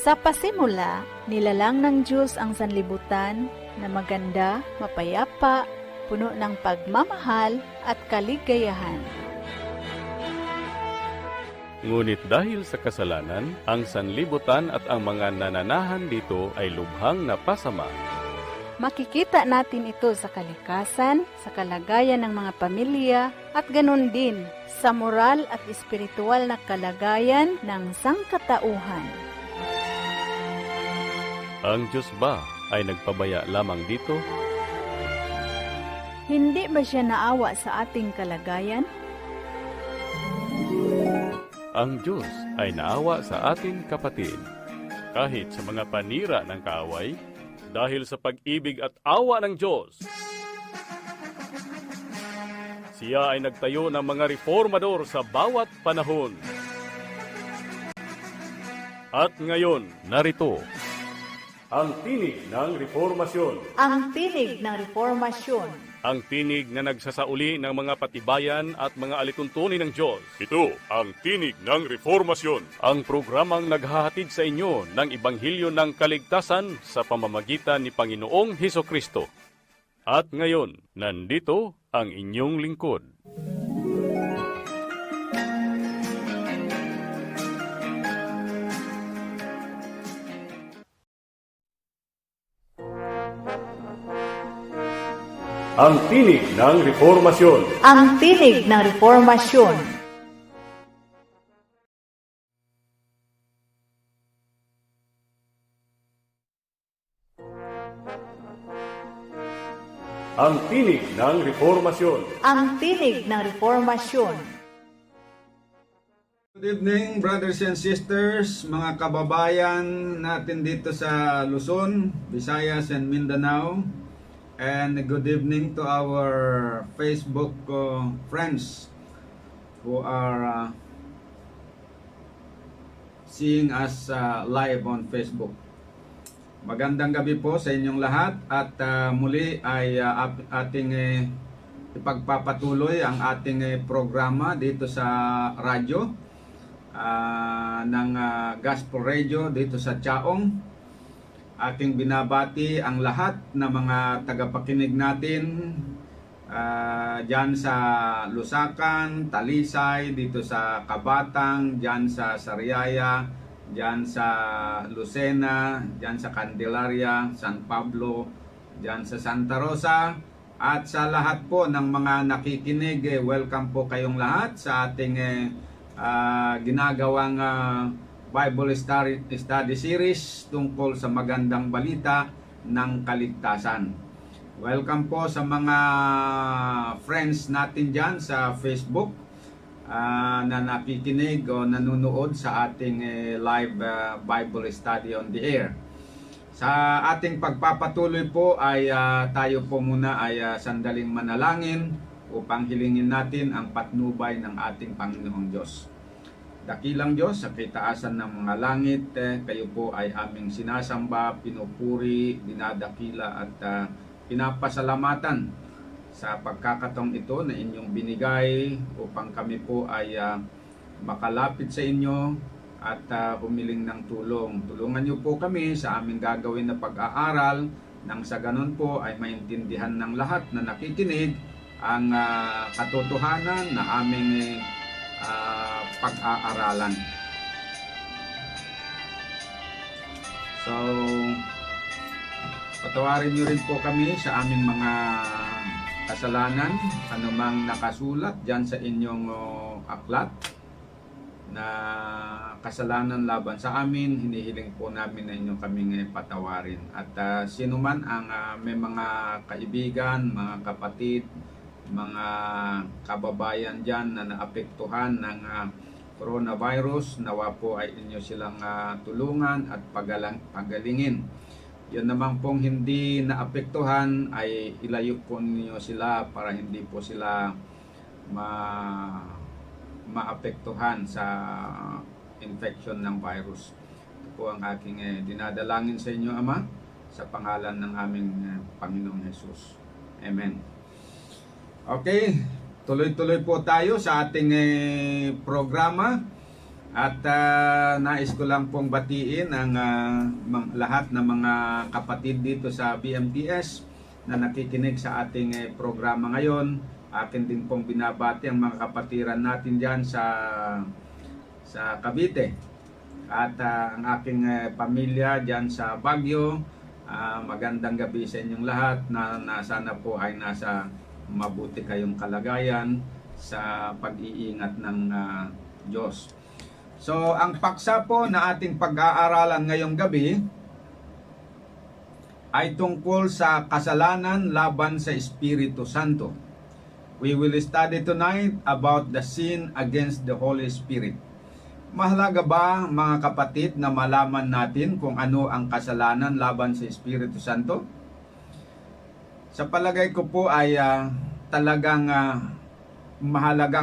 Sa pasimula, nilalang ng Diyos ang sanlibutan na maganda, mapayapa, puno ng pagmamahal at kaligayahan. Ngunit dahil sa kasalanan, ang sanlibutan at ang mga nananahan dito ay lubhang napasama. Makikita natin ito sa kalikasan, sa kalagayan ng mga pamilya, at ganon din sa moral at espiritual na kalagayan ng sangkatauhan. Ang Diyos ba ay nagpabaya lamang dito? Hindi ba siya naawa sa ating kalagayan? Ang Diyos ay naawa sa ating kapatid. Kahit sa mga panira ng kaaway, dahil sa pag-ibig at awa ng Diyos, siya ay nagtayo ng mga reformador sa bawat panahon. At ngayon, narito, ang tinig ng reformasyon. Ang tinig ng reformasyon. Ang tinig na nagsasauli ng mga patibayan at mga alituntunin ng Diyos. Ito ang tinig ng reformasyon. Ang programang naghahatid sa inyo ng Ibanghilyo ng Kaligtasan sa pamamagitan ni Panginoong Hesukristo. At ngayon, nandito ang inyong lingkod. Ang tinig ng reformasyon. Ang tinig ng reformasyon. Ang tinig ng reformasyon. Ang tinig ng reformasyon. Good evening, brothers and sisters, mga kababayan natin dito sa Luzon, Visayas, and Mindanao. And good evening to our Facebook friends who are seeing us live on Facebook. Magandang gabi po sa inyong lahat at muli ay ating ipagpapatuloy ang ating programa dito sa radyo ng Gospel Radio dito sa Chaong. Aking binabati ang lahat ng mga tagapakinig natin dyan sa Lusakan, Talisay, dito sa Kabatang, dyan sa Sariaya, dyan sa Lucena, dyan sa Candelaria, San Pablo, dyan sa Santa Rosa, at sa lahat po ng mga nakikinig, welcome po kayong lahat sa ating ginagawang Bible Study Series tungkol sa magandang balita ng kaligtasan. Welcome po sa mga friends natin dyan sa Facebook na nakikinig o nanonood sa ating live Bible Study on the Air. Sa ating pagpapatuloy po ay tayo po muna ay sandaling manalangin upang hilingin natin ang patnubay ng ating Panginoong Diyos. Dakilang Diyos, sa kitaasan ng mga langit, kayo po ay aming sinasamba, pinupuri, dinadakila at pinapasalamatan sa pagkakataong ito na inyong binigay upang kami po ay makalapit sa inyo at humiling ng tulong. Tulungan niyo po kami sa aming gagawin na pag-aaral nang sa ganun po ay maintindihan ng lahat na nakikinig ang katotohanan na aming pag-aaralan. So, patawarin niyo rin po kami sa aming mga kasalanan, anumang nakasulat dyan sa inyong aklat na kasalanan laban sa amin, hinihiling po namin na inyong kaming patawarin. At sino man ang may mga kaibigan, mga kapatid, mga kababayan dyan na naapektuhan ng coronavirus, nawa po ay inyo silang tulungan at pagalingin. Yun naman pong hindi naapektuhan ay ilayo po niyo sila para hindi po sila maapektuhan sa infection ng virus. Ito po ang aking dinadalangin sa inyo, Ama, sa pangalan ng aming Panginoong Jesus. Amen. Okay, tuloy-tuloy po tayo sa ating programa. At nais ko lang pong batiin ang lahat ng mga kapatid dito sa BMTS na nakikinig sa ating programa ngayon. Akin din pong binabati ang mga kapatiran natin dyan sa Cavite. At ang aking pamilya dyan sa Baguio. Magandang gabi sa inyong lahat na sana po ay nasa mabuti kayong kalagayan sa pag-iingat ng Diyos. So, ang paksa po na ating pag-aaralan ngayong gabi ay tungkol sa kasalanan laban sa Espiritu Santo. We will study tonight about the sin against the Holy Spirit. Mahalaga ba, mga kapatid, na malaman natin kung ano ang kasalanan laban sa Espiritu Santo? Sa palagay ko po ay talagang mahalaga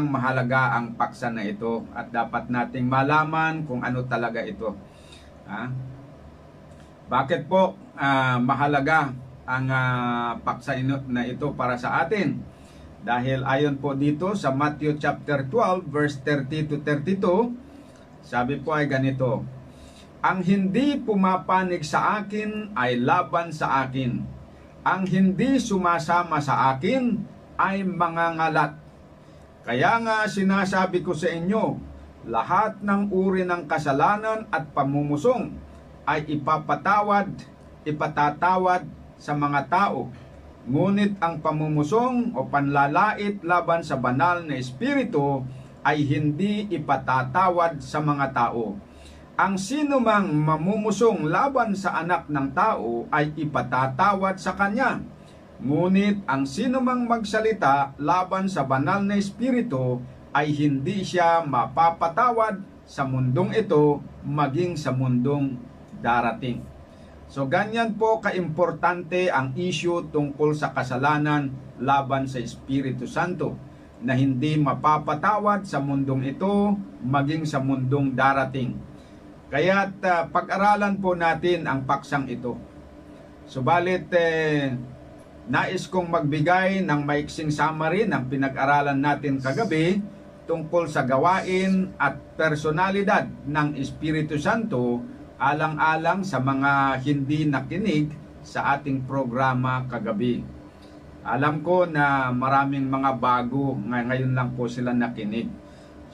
ang paksa na ito at dapat nating malaman kung ano talaga ito. Bakit po mahalaga ang paksa na ito para sa atin? Dahil ayon po dito sa Matthew chapter 12 verse 30 to 32, sabi po ay ganito: ang hindi pumapanig sa akin ay laban sa akin. Ang hindi sumasama sa akin ay mangangalat. Kaya nga sinasabi ko sa inyo, lahat ng uri ng kasalanan at pamumusong ay ipatatawad sa mga tao. Ngunit ang pamumusong o panlalait laban sa banal na Espiritu ay hindi ipatatawad sa mga tao. Ang sino mang mamumusong laban sa anak ng tao ay ipatatawad sa kanya. Ngunit ang sino mang magsalita laban sa banal na Espiritu ay hindi siya mapapatawad sa mundong ito maging sa mundong darating. So ganyan po kaimportante ang issue tungkol sa kasalanan laban sa Espiritu Santo na hindi mapapatawad sa mundong ito maging sa mundong darating. Kaya't pag-aralan po natin ang paksang ito. Subalit nais kong magbigay ng maiksing summary ng pinag-aralan natin kagabi tungkol sa gawain at personalidad ng Espiritu Santo alang-alang sa mga hindi nakinig sa ating programa kagabi. Alam ko na maraming mga bago ngayon lang po sila nakinig.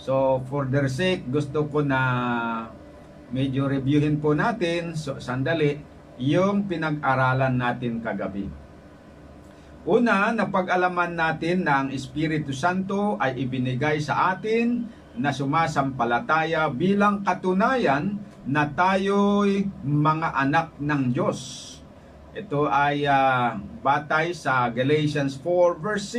So for their sake, gusto ko na medyo reviewin po natin sandali yung pinag-aralan natin kagabi. Una, napag-alaman natin na ang Espiritu Santo ay ibinigay sa atin na sumasampalataya bilang katunayan na tayo'y mga anak ng Diyos. Ito ay batay sa Galatians 4 verse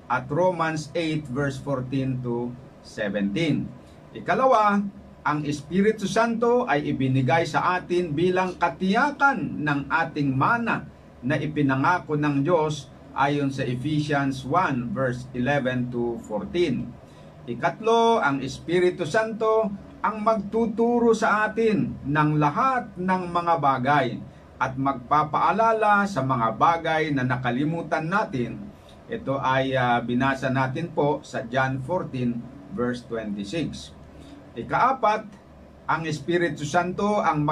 6 at Romans 8 verse 14 to 17. Ikalawa, ang Espiritu Santo ay ibinigay sa atin bilang katiyakan ng ating mana na ipinangako ng Diyos ayon sa Ephesians 1 verse 11 to 14. Ikatlo, ang Espiritu Santo ang magtuturo sa atin ng lahat ng mga bagay at magpapaalala sa mga bagay na nakalimutan natin. Ito ay binasa natin po sa John 14 verse 26. Ikaapat, ang Espiritu Santo ang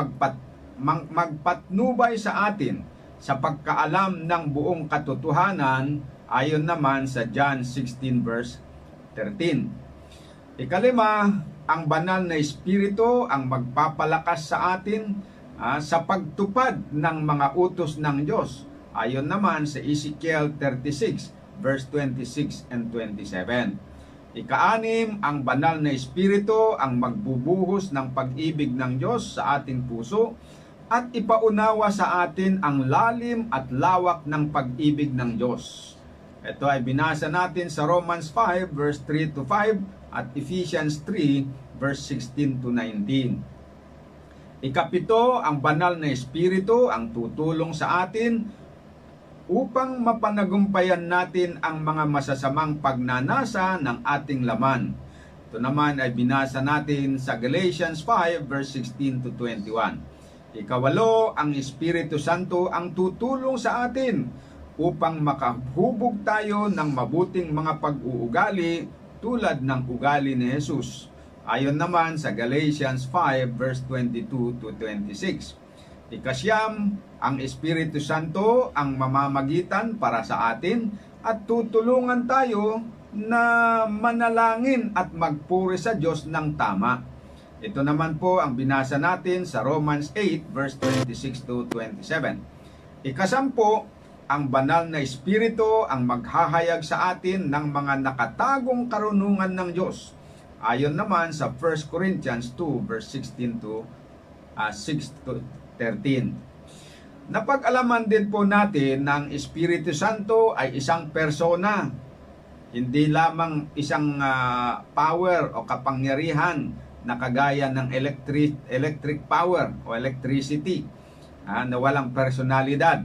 magpatnubay sa atin sa pagkaalam ng buong katotohanan ayon naman sa John 16 verse 13. Ikalima, ang banal na Espiritu ang magpapalakas sa atin sa pagtupad ng mga utos ng Diyos ayon naman sa Ezekiel 36 verse 26 and 27. Ika-anim, ang banal na Espiritu ang magbubuhos ng pag-ibig ng Diyos sa ating puso at ipaunawa sa atin ang lalim at lawak ng pag-ibig ng Diyos. Ito ay binasa natin sa Romans 5 verse 3 to 5 at Ephesians 3 verse 16 to 19. Ikapito, ang banal na Espiritu ang tutulong sa atin upang mapanagumpayan natin ang mga masasamang pagnanasa ng ating laman. Ito naman ay binasa natin sa Galatians 5 verse 16 to 21. Ikawalo, ang Espiritu Santo ang tutulong sa atin upang makahubog tayo ng mabuting mga pag-uugali tulad ng ugali ni Jesus. Ayon naman sa Galatians 5 verse 22 to 26. Ikasyam, ang Espiritu Santo ang mamamagitan para sa atin at tutulungan tayo na manalangin at magpuri sa Diyos ng tama. Ito naman po ang binasa natin sa Romans 8 verse 26 to 27. Ikasampo, ang banal na Espiritu ang maghahayag sa atin ng mga nakatagong karunungan ng Diyos. Ayon naman sa 1 Corinthians 2 verse 16 to 6 to 13. Napag-alaman din po natin na ang Espiritu Santo ay isang persona, hindi lamang isang power o kapangyarihan na kagaya ng electric power o electricity na walang personalidad.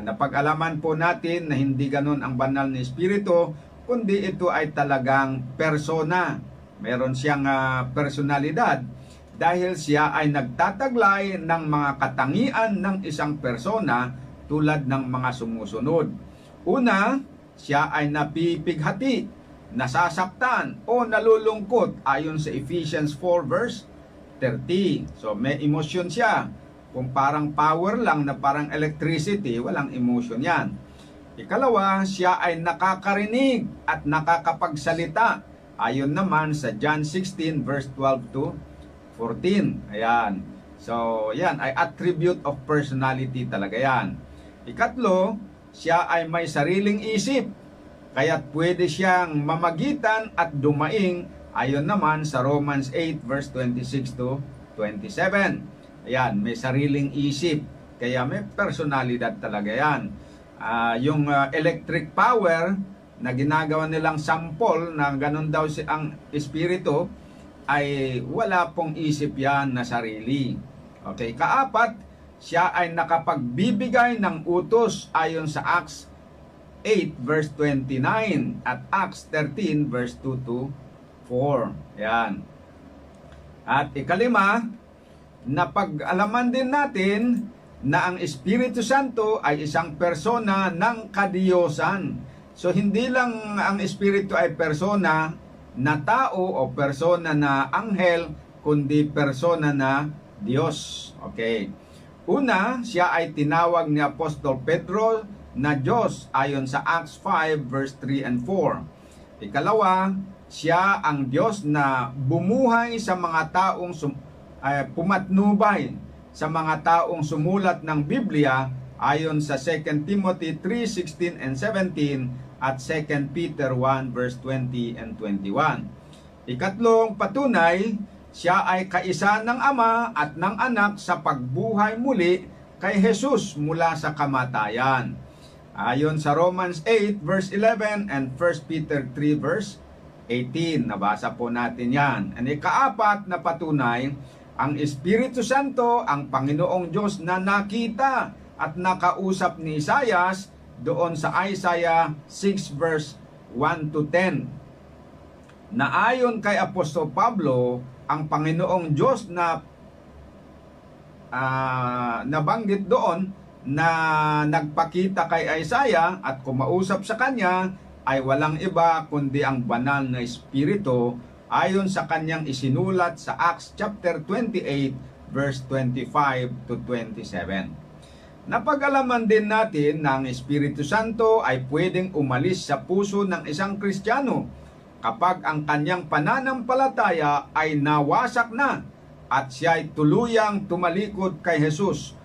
Napag-alaman po natin na hindi ganon ang banal na Espiritu, kundi ito ay talagang persona. Meron siyang personalidad dahil siya ay nagtataglay ng mga katangian ng isang persona tulad ng mga sumusunod. Una, siya ay napipighati, nasasaktan o nalulungkot ayon sa Ephesians 4 verse 30. So may emotion siya. Kung parang power lang na parang electricity, walang emotion yan. Ikalawa, siya ay nakakarinig at nakakapagsalita. Ayon naman sa John 16 verse 12 to 14. Ayan. So, yan ay attribute of personality talaga yan. Ikatlo, siya ay may sariling isip. Kaya't pwede siyang mamagitan at dumaing ayon naman sa Romans 8 verse 26 to 27. Ayan, may sariling isip. Kaya may personalidad talaga yan. Yung electric power na ginagawa nilang sample na ganun daw ang espiritu, ay wala pong isip yan na sarili. Okay, kaapat, siya ay nakapagbibigay ng utos ayon sa Acts 8 verse 29 at Acts 13 verse 2 to 4. Yan. At ikalima, napag-alaman din natin na ang Espiritu Santo ay isang persona ng kadiyosan. So hindi lang ang Espiritu ay persona na tao o persona na anghel, kundi persona na Diyos. Okay. Una, siya ay tinawag ni Apostol Pedro na Diyos ayon sa Acts 5 verse 3 and 4. Ikalawa, siya ang Diyos na bumuhay sa mga taong pumatnubay sa mga taong sumulat ng Biblia ayon sa 2 Timothy 3:16 and 17 at 2 Peter 1 verse 20 and 21. Ikatlong patunay, siya ay kaisa ng Ama at ng Anak sa pagbuhay muli kay Jesus mula sa kamatayan. Ayon sa Romans 8 verse 11 and 1 Peter 3 verse 18. Nabasa po natin yan. Ang ikaapat na patunay, ang Espiritu Santo, ang Panginoong Diyos na nakita at nakausap ni Isaias doon sa Isaiah 6 verse 1 to 10. Na ayon kay Apostol Pablo, ang Panginoong Diyos na nabanggit doon na nagpakita kay Isaiah at kumausap sa kanya ay walang iba kundi ang banal na Espiritu ayon sa kanyang isinulat sa Acts chapter 28 verse 25 to 27. Napag-alaman din natin na ang Espiritu Santo ay pwedeng umalis sa puso ng isang Kristiyano kapag ang kanyang pananampalataya ay nawasak na at siya ay tuluyang tumalikod kay Jesus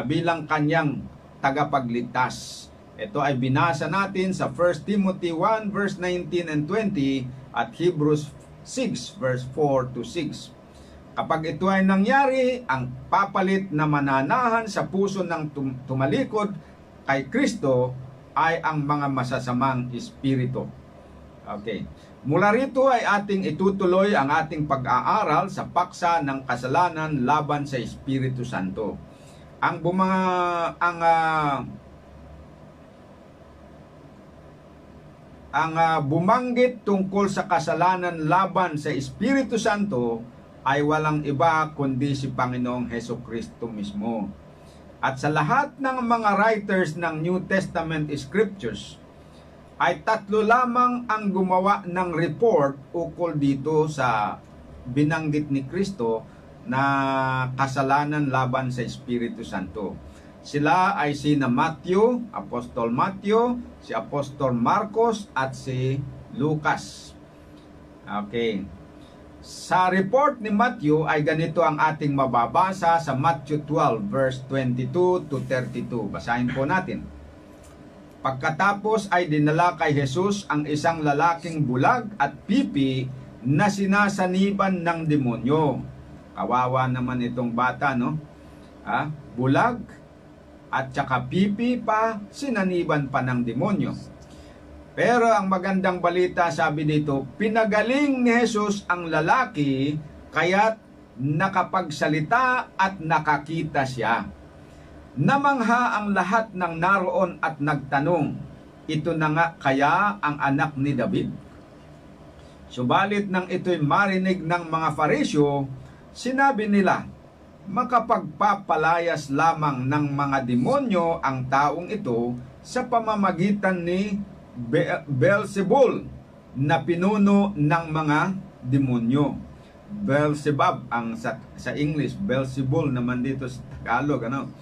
bilang kanyang tagapagligtas. Ito ay binasa natin sa 1 Timothy 1 verse 19 and 20 at Hebrews 6 verse 4 to 6. Kapag ito ay nangyari, ang papalit na mananahan sa puso ng tumalikod kay Kristo ay ang mga masasamang espiritu. Okay. Mula rito ay ating itutuloy ang ating pag-aaral sa paksa ng kasalanan laban sa Espiritu Santo. Ang bumanggit tungkol sa kasalanan laban sa Espiritu Santo ay walang iba kundi si Panginoong Hesukristo mismo. At sa lahat ng mga writers ng New Testament Scriptures, ay tatlo lamang ang gumawa ng report ukol dito sa binanggit ni Kristo na kasalanan laban sa Espiritu Santo. Sila ay sina Matthew, Apostol Matthew, si Apostol Marcos at si Lucas. Okay. Sa report ni Matthew ay ganito ang ating mababasa sa Matthew 12 verse 22 to 32. Basahin po natin. Pagkatapos ay dinala kay Jesus ang isang lalaking bulag at pipi na sinasaniban ng demonyo. Kawawa naman itong bata, no? Bulag at saka pipi pa, sinaniban pa ng demonyo. Pero ang magandang balita, sabi dito, pinagaling ni Jesus ang lalaki, kaya't nakapagsalita at nakakita siya. Namangha ang lahat ng naroon at nagtanong, ito na nga kaya ang anak ni David? Subalit nang ito'y marinig ng mga Fariseo, sinabi nila, makapagpapalayas lamang ng mga demonyo ang taong ito sa pamamagitan ni Beelzebul na pinuno ng mga demonyo. Beelzebub ang sa English, Beelzebul naman dito sa Tagalog, ano?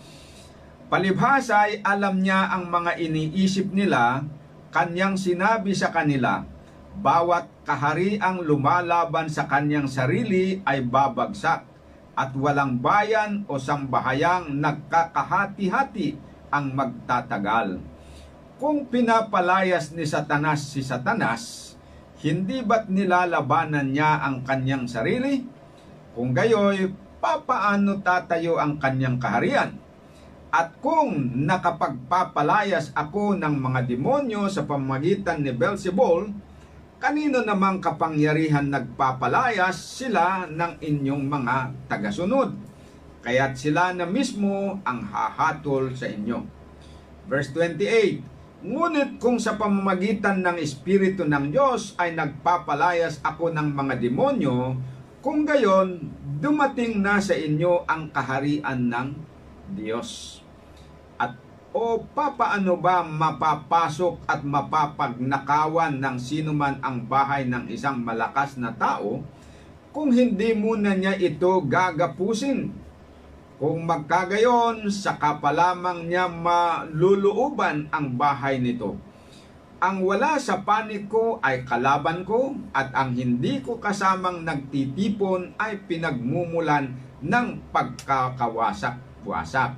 Palibhasa ay alam niya ang mga iniisip nila, kanyang sinabi sa kanila, bawat kahariang lumalaban sa kanyang sarili ay babagsak, at walang bayan o sambahayang nagkakahati-hati ang magtatagal. Kung pinapalayas ni Satanas si Satanas, hindi ba't nilalabanan niya ang kanyang sarili? Kung gayoy, papaano tatayo ang kanyang kaharian? At kung nakapagpapalayas ako ng mga demonyo sa pamamagitan ni Beelzebul, kanino namang kapangyarihan nagpapalayas sila ng inyong mga tagasunod? Kaya't sila na mismo ang hahatol sa inyo. Verse 28, ngunit kung sa pamamagitan ng Espiritu ng Diyos ay nagpapalayas ako ng mga demonyo, kung gayon, dumating na sa inyo ang kaharian ng Diyos. At papaano ba mapapasok at mapapagnakawan ng sinuman ang bahay ng isang malakas na tao kung hindi muna niya ito gagapusin? Kung magkagayon, saka pa lamang niya maluluuban ang bahay nito. Ang wala sa panig ko ay kalaban ko, at ang hindi ko kasamang nagtitipon ay pinagmumulan ng pagkakawasak-wasak.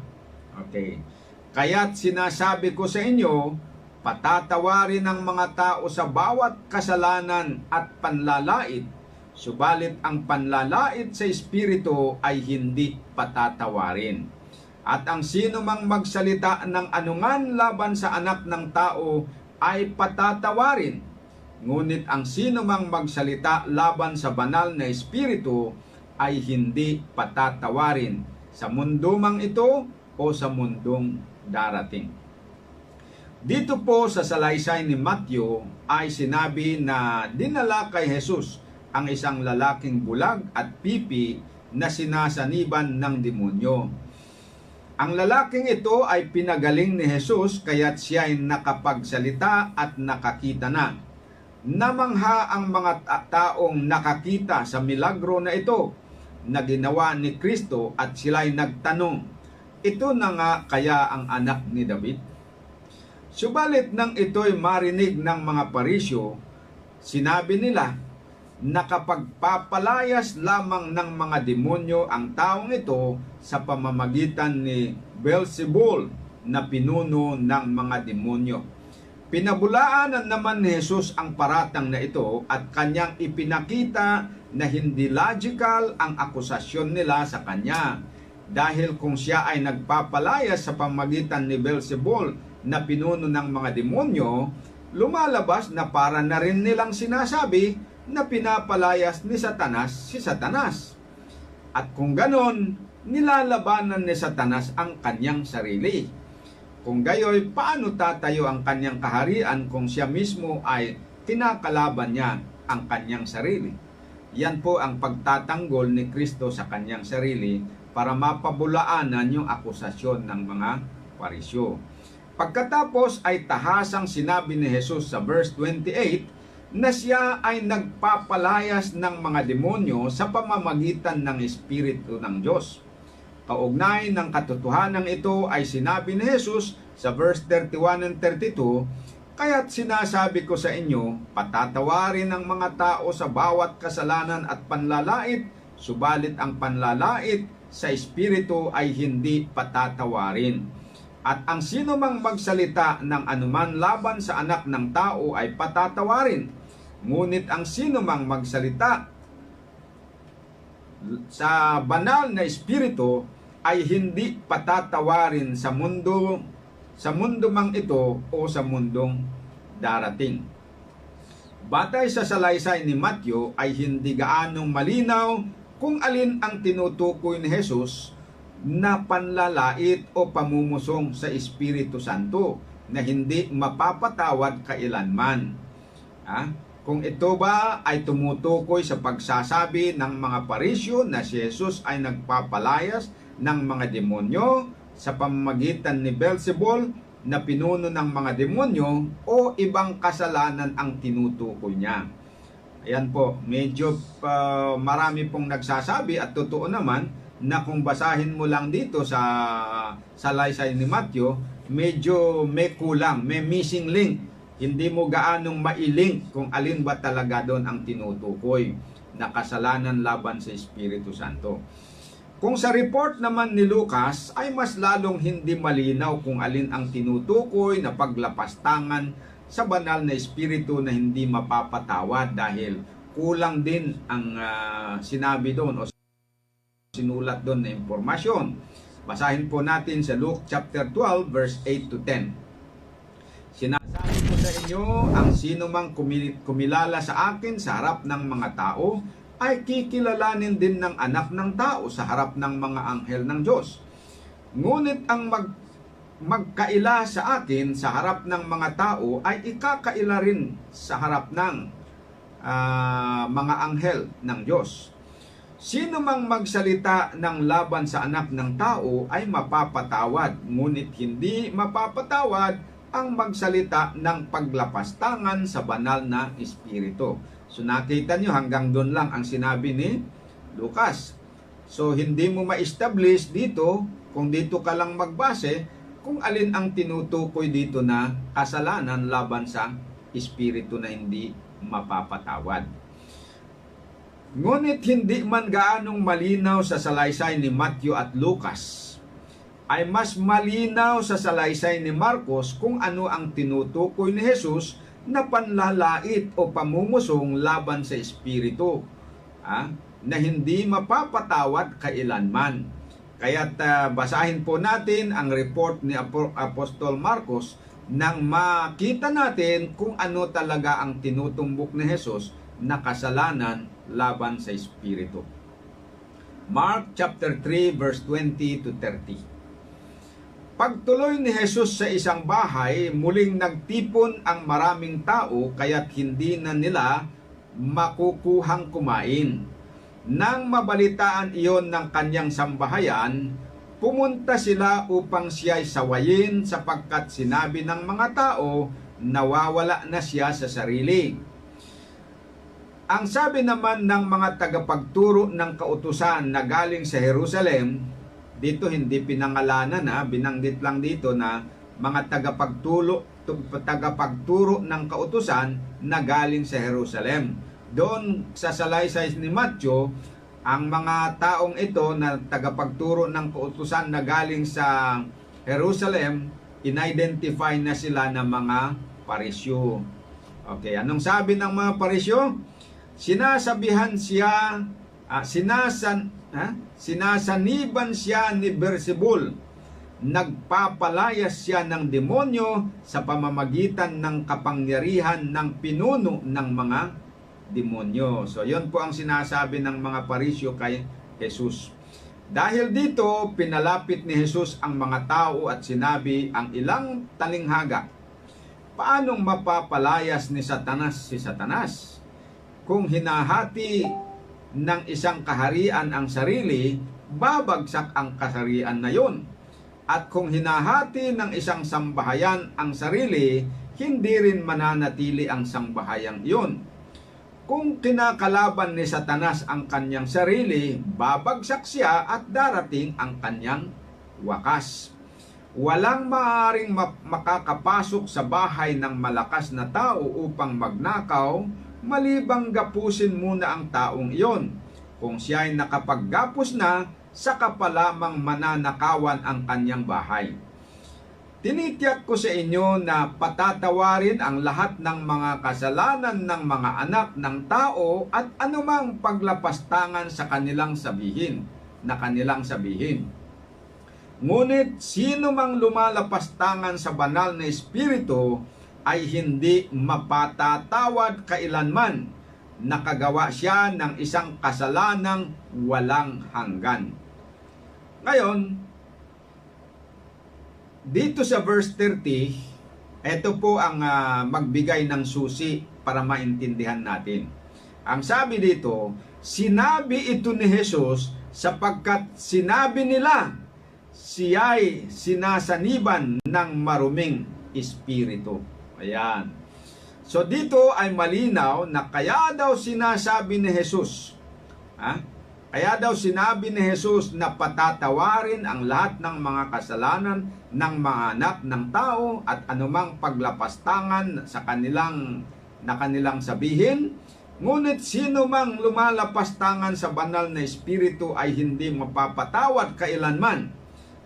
Okay. Kaya't sinasabi ko sa inyo, patatawarin ng mga tao sa bawat kasalanan at panlalait, subalit ang panlalait sa Espiritu ay hindi patatawarin. At ang sino mang magsalita ng anungan laban sa anak ng tao ay patatawarin. Ngunit ang sino mang magsalita laban sa banal na Espiritu ay hindi patatawarin, sa mundo mang ito o sa mundong darating. Dito po sa salaysay ni Matthew ay sinabi na dinala kay Jesus ang isang lalaking bulag at pipi na sinasaniban ng demonyo. Ang lalaking ito ay pinagaling ni Jesus, kaya't siya ay nakapagsalita at nakakita na. Namangha ang mga taong nakakita sa milagro na ito na ginawa ni Kristo, at sila ay nagtanong, ito na nga kaya ang anak ni David? Subalit nang ito'y marinig ng mga Parisyo, sinabi nila, nakapagpapalayas lamang ng mga demonyo ang taong ito sa pamamagitan ni Beelzebul na pinuno ng mga demonyo. Pinabulaanan naman ni Jesus ang paratang na ito at kanyang ipinakita na hindi logical ang akusasyon nila sa kanya. Dahil kung siya ay nagpapalayas sa pamamagitan ni Beelzebul na pinuno ng mga demonyo, lumalabas na para na rin nilang sinasabi na pinapalayas ni Satanas si Satanas. At kung ganon, nilalabanan ni Satanas ang kanyang sarili. Kung gayoy, paano tatayo ang kanyang kaharian kung siya mismo ay kinakalaban niya ang kanyang sarili? Yan po ang pagtatanggol ni Kristo sa kanyang sarili para mapabulaanan yung akusasyon ng mga Parisyo. Pagkatapos ay tahasang sinabi ni Jesus sa verse 28 na siya ay nagpapalayas ng mga demonyo sa pamamagitan ng Espiritu ng Diyos. Kaugnay ng katotohanan ito ay sinabi ni Jesus sa verse 31 and 32, "Kaya't sinasabi ko sa inyo, patatawarin ng mga tao sa bawat kasalanan at panlalait, subalit ang panlalait sa Espiritu ay hindi patatawarin. At ang sino mang magsalita ng anuman laban sa anak ng tao ay patatawarin. Ngunit ang sino mang magsalita sa banal na Espiritu ay hindi patatawarin sa mundo mang ito o sa mundong darating." Batay sa salaysay ni Matthew ay hindi gaanong malinaw kung alin ang tinutukoy ni Jesus na panlalait o pamumusong sa Espiritu Santo na hindi mapapatawad kailanman. Kung ito ba ay tumutukoy sa pagsasabi ng mga Parisyo na si Jesus ay nagpapalayas ng mga demonyo sa pamamagitan ni Beelzebul na pinuno ng mga demonyo, o ibang kasalanan ang tinutukoy niya. Ayan po, medyo marami pong nagsasabi at totoo naman na kung basahin mo lang dito sa salaysay ni Matthew, medyo may kulang, may missing link. Hindi mo gaanong mailink kung alin ba talaga doon ang tinutukoy na kasalanan laban sa Espiritu Santo. Kung sa report naman ni Lucas ay mas lalong hindi malinaw kung alin ang tinutukoy na paglapastangan sa banal na Espiritu na hindi mapapatawad, dahil kulang din ang sinabi doon o sinulat doon na impormasyon. Basahin po natin sa Luke chapter 12 verse 8 to 10. "Sinasabi ko sa inyo, ang sino mang kumilala sa akin sa harap ng mga tao ay kikilalanin din ng anak ng tao sa harap ng mga anghel ng Diyos. Ngunit ang magkaila sa akin sa harap ng mga tao ay ikakaila rin sa harap ng mga anghel ng Diyos. Sino mang magsalita ng laban sa anak ng tao ay mapapatawad, ngunit hindi mapapatawad ang magsalita ng paglapastangan sa banal na Espiritu." So nakita nyo, hanggang doon lang ang sinabi ni Lucas. So hindi mo ma-establish dito, kung dito ka lang magbase, kung alin ang tinutukoy dito na kasalanan laban sa Espiritu na hindi mapapatawad. Ngunit hindi man gaanong malinaw sa salaysay ni Matthew at Lucas, ay mas malinaw sa salaysay ni Marcos kung ano ang tinutukoy ni Jesus na panlalait o pamumusong laban sa Espiritu, na hindi mapapatawad kailanman. Kaya't basahin po natin ang report ni Apostol Marcos nang makita natin kung ano talaga ang tinutumbok ni Jesus na kasalanan laban sa Espiritu. Mark chapter 3 verse 20 to 30. Pagtuloy ni Jesus sa isang bahay, muling nagtipon ang maraming tao, kaya't hindi na nila makukuhang kumain. Nang mabalitaan iyon ng kanyang sambahayan, pumunta sila upang siya'y sawayin, sapagkat sinabi ng mga tao, nawawala na siya sa sarili. Ang sabi naman ng mga tagapagturo ng kautusan na galing sa Jerusalem, dito hindi pinangalanan, binanggit lang dito na mga tagapagturo ng kautusan na galing sa Jerusalem. Doon sa salaysay ni Matthew, ang mga taong ito na tagapagturo ng kautusan na galing sa Jerusalem, in-identify na sila ng mga Parisyo. Okay, anong sabi ng mga Parisyo? Sinasabihan siya, sinasaniban siya ni Beelzebul. Nagpapalayas siya ng demonyo sa pamamagitan ng kapangyarihan ng pinuno ng mga demonyo. So, yon po ang sinasabi ng mga Parisyo kay Jesus. Dahil dito, pinalapit ni Jesus ang mga tao at sinabi ang ilang talinghaga. Paanong mapapalayas ni Satanas si Satanas? Kung hinahati ng isang kaharian ang sarili, babagsak ang kaharian na yon. At kung hinahati ng isang sambahayan ang sarili, hindi rin mananatili ang sangbahayang iyon. Kung kinakalaban ni Satanas ang kanyang sarili, babagsak siya at darating ang kanyang wakas. Walang maaaring makakapasok sa bahay ng malakas na tao upang magnakaw, malibang gapusin muna ang taong iyon. Kung siya ay nakapaggapos na, saka pa lamang mananakawan ang kanyang bahay. Tinitiyak ko sa inyo na patatawarin ang lahat ng mga kasalanan ng mga anak ng tao at anumang paglapastangan sa kanilang sabihin. Ngunit sino mang lumalapastangan sa banal na espiritu ay hindi mapatatawad kailanman. Nakagawa siya ng isang kasalanang walang hanggan. Ngayon, dito sa verse 30, ito po ang magbigay ng susi para maintindihan natin. Ang sabi dito, sinabi ito ni Jesus sapagkat sinabi nila, siya'y sinasaniban ng maruming espiritu. Ayan. So dito ay malinaw na kaya daw sinasabi ni Jesus, kaya daw sinabi ni Jesus na patatawarin ang lahat ng mga kasalanan ng mga anak ng tao at anumang paglapastangan sa kanilang sabihin. Ngunit sino mang lumalapastangan sa banal na espiritu ay hindi mapapatawad kailanman.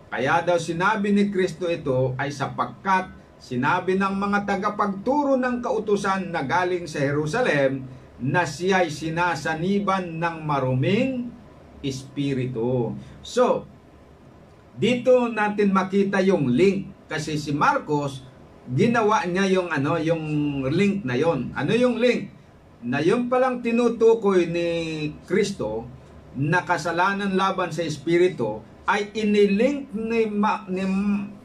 Kaya daw sinabi ni Kristo ito ay sapagkat sinabi ng mga tagapagturo ng kautusan na galing sa Jerusalem na siya'y sinasaniban ng maruming espiritu. So, dito natin makita yung link kasi si Marcos ginawa niya yung link na yon. Ano yung link? Na yung palang tinutukoy ni Kristo na kasalanan laban sa espiritu ay inilink ni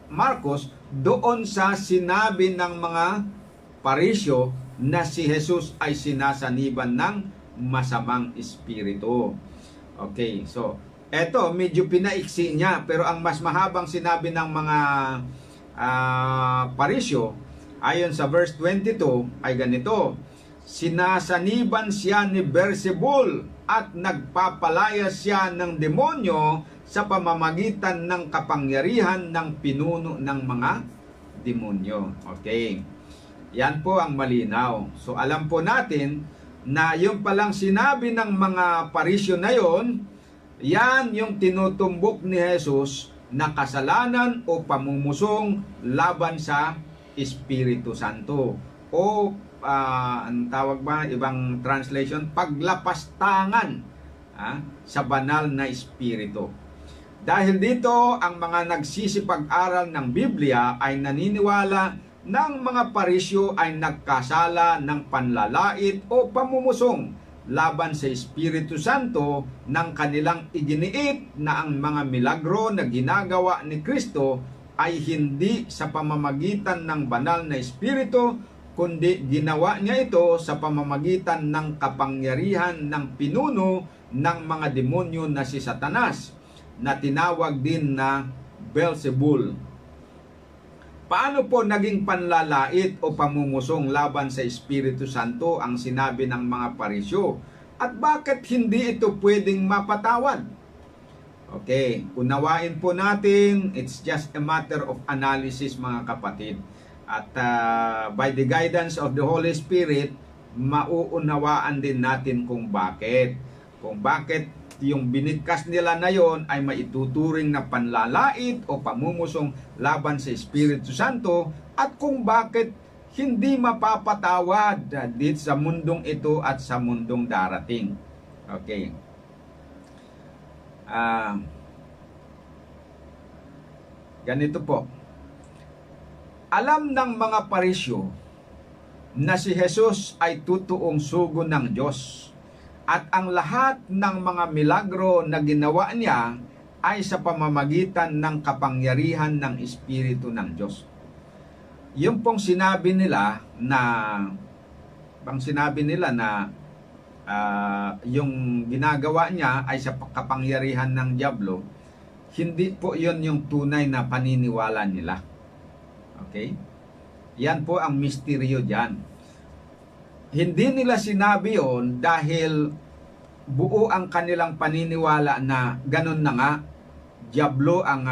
Marcos doon sa sinabi ng mga Parisyo na si Jesus ay sinasaniban ng masamang espiritu. Okay, so eto medyo pinaiksi niya, pero ang mas mahabang sinabi ng mga Parisyo ayon sa verse 22 ay ganito: sinasaniban siya ni Beelzebul at nagpapalaya siya ng demonyo sa pamamagitan ng kapangyarihan ng pinuno ng mga demonyo. Okay. Yan po ang malinaw. So alam po natin na yung palang sinabi ng mga Parisyo na yon, yan yung tinutumbok ni Jesus na kasalanan o pamumusong laban sa Espiritu Santo. O ang tawag ba, ibang translation, paglapastangan sa banal na Espiritu. Dahil dito, ang mga nagsisipag-aral ng Biblia ay naniniwala ng mga Parisyo ay nagkasala ng panlalait o pamumusong laban sa Espiritu Santo ng kanilang iginiit na ang mga milagro na ginagawa ni Kristo ay hindi sa pamamagitan ng banal na Espiritu, kundi ginawa niya ito sa pamamagitan ng kapangyarihan ng pinuno ng mga demonyo na si Satanas, na tinawag din na Beelzebul. Paano po naging panlalait o pamumusong laban sa Espiritu Santo ang sinabi ng mga Parisyo? At bakit hindi ito pwedeng mapatawad? Okay, unawain po natin, it's just a matter of analysis mga kapatid. At by the guidance of the Holy Spirit, mauunawaan din natin kung bakit. Kung bakit yung binigkas nila na yon ay maituturing na panlalait o pamumusong laban sa Espiritu Santo, at kung bakit hindi mapapatawad dito sa mundong ito at sa mundong darating. Okay. Ganito po. Alam ng mga Parisyo na si Jesus ay tutuong sugo ng Diyos, at ang lahat ng mga milagro na ginawa niya ay sa pamamagitan ng kapangyarihan ng Espiritu ng Diyos. Yung pong sinabi nila na yung ginagawa niya ay sa kapangyarihan ng Diablo, hindi po yon yung tunay na paniniwala nila. Okay? Yan po ang misteryo dyan. Hindi nila sinabi yon dahil buo ang kanilang paniniwala na ganun na nga, Diablo ang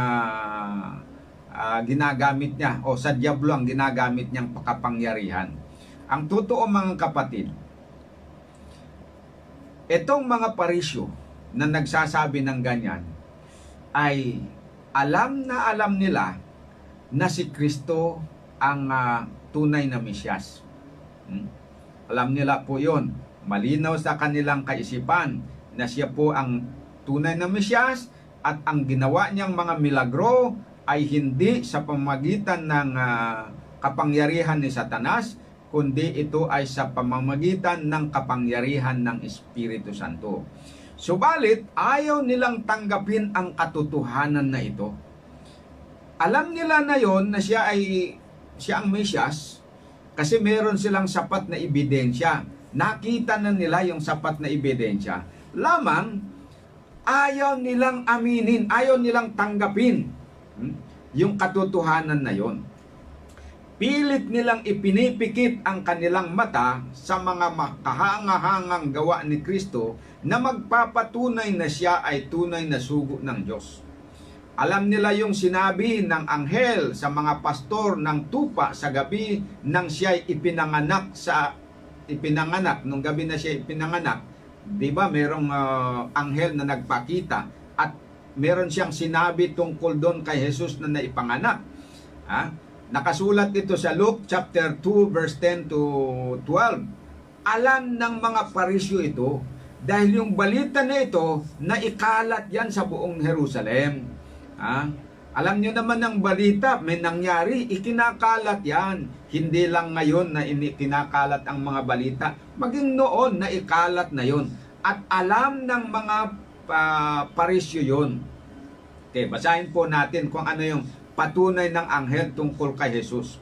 ginagamit niya, o sa Diablo ang ginagamit niyang kapangyarihan. Ang totoo mga kapatid, itong mga parisyo na nagsasabi ng ganyan ay alam na alam nila na si Kristo ang tunay na Mesyas. Alam nila po yon. Malinaw sa kanilang kaisipan na siya po ang tunay na Mesyas at ang ginawa niyang mga milagro ay hindi sa pamamagitan ng kapangyarihan ni Satanas, kundi ito ay sa pamamagitan ng kapangyarihan ng Espiritu Santo. Subalit, ayaw nilang tanggapin ang katotohanan na ito. Alam nila na yon na siya ang Mesyas kasi meron silang sapat na ebidensya. Nakita na nila yung sapat na ebidensya. Lamang, ayaw nilang aminin, ayaw nilang tanggapin yung katotohanan na yon. Pilit nilang ipinipikit ang kanilang mata sa mga makahangahangang gawa ni Kristo na magpapatunay na siya ay tunay na sugo ng Diyos. Alam nila yung sinabi ng anghel sa mga pastor ng tupa sa gabi nang siya'y ipinanganak, nung gabi na siya ipinanganak. Di ba merong anghel na nagpakita at meron siyang sinabi tungkol doon kay Jesus na naipanganak. Nakasulat ito sa Luke chapter 2 verse 10 to 12. Alam ng mga parisyo ito dahil yung balita na ito naikalat yan sa buong Jerusalem. Alam nyo naman ang balita, may nangyari, ikinakalat yan. Hindi lang ngayon na kinakalat ang mga balita, maging noon na ikalat na yon. At alam ng mga parisyo yon. Okay, basahin po natin kung ano yung patunay ng anghel tungkol kay Jesus.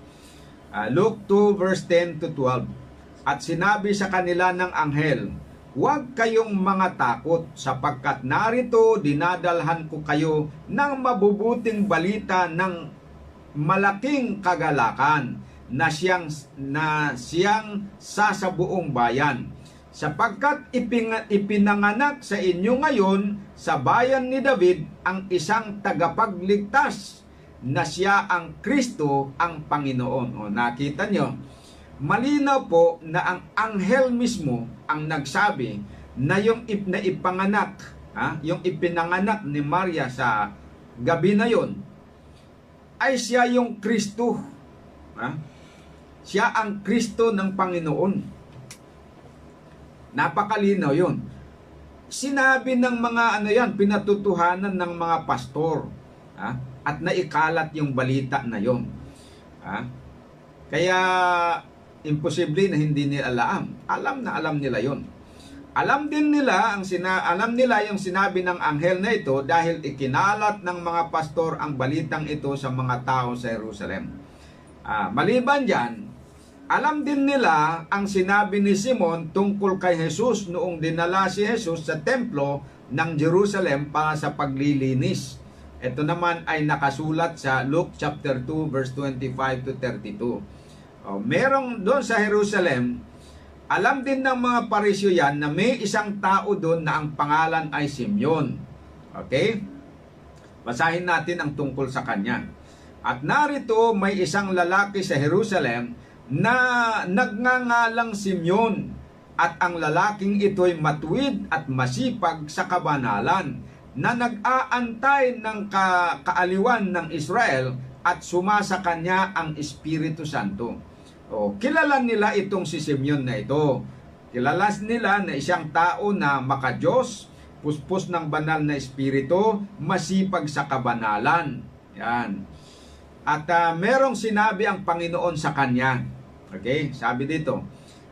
Luke 2 verse 10 to 12. At sinabi sa kanila ng anghel, huwag kayong mga takot sapagkat narito dinadalhan ko kayo ng mabubuting balita ng malaking kagalakan na siyang sasabuong bayan. Sapagkat ipinanganak sa inyo ngayon sa bayan ni David ang isang tagapagligtas na siya ang Kristo ang Panginoon. O nakita nyo? Malinaw po na ang anghel mismo ang nagsabi na yung ipinanganak ni Maria sa gabi na yon ay siya yung Kristo. Siya ang Kristo ng Panginoon. Napakalinaw yon. Sinabi ng mga pinatutuhanan ng mga pastor at naikalat yung balita na yon. Kaya imposible na hindi nila alam. Alam na alam nila yon. Alam din nila yung sinabi ng anghel na ito dahil ikinalat ng mga pastor ang balitang ito sa mga tao sa Jerusalem. Maliban diyan, alam din nila ang sinabi ni Simon tungkol kay Jesus noong dinala si Jesus sa templo ng Jerusalem para sa paglilinis. Ito naman ay nakasulat sa Luke chapter 2 verse 25 to 32. Merong doon sa Jerusalem, alam din ng mga parisyo yan na may isang tao doon na ang pangalan ay Simeon. Okay? Basahin natin ang tungkol sa kanya. At narito may isang lalaki sa Jerusalem na nagngangalang Simeon. At ang lalaking ito'y matuwid at masipag sa kabanalan na nag-aantay ng kaaliwan ng Israel at sumasa kanya ang Espiritu Santo. Kilala nila itong si Simeon na ito. Kilala nila na isang tao na makadiyos, puspos ng banal na espiritu, masipag sa kabanalan. Yan. At merong sinabi ang Panginoon sa kanya. Okay, sabi dito.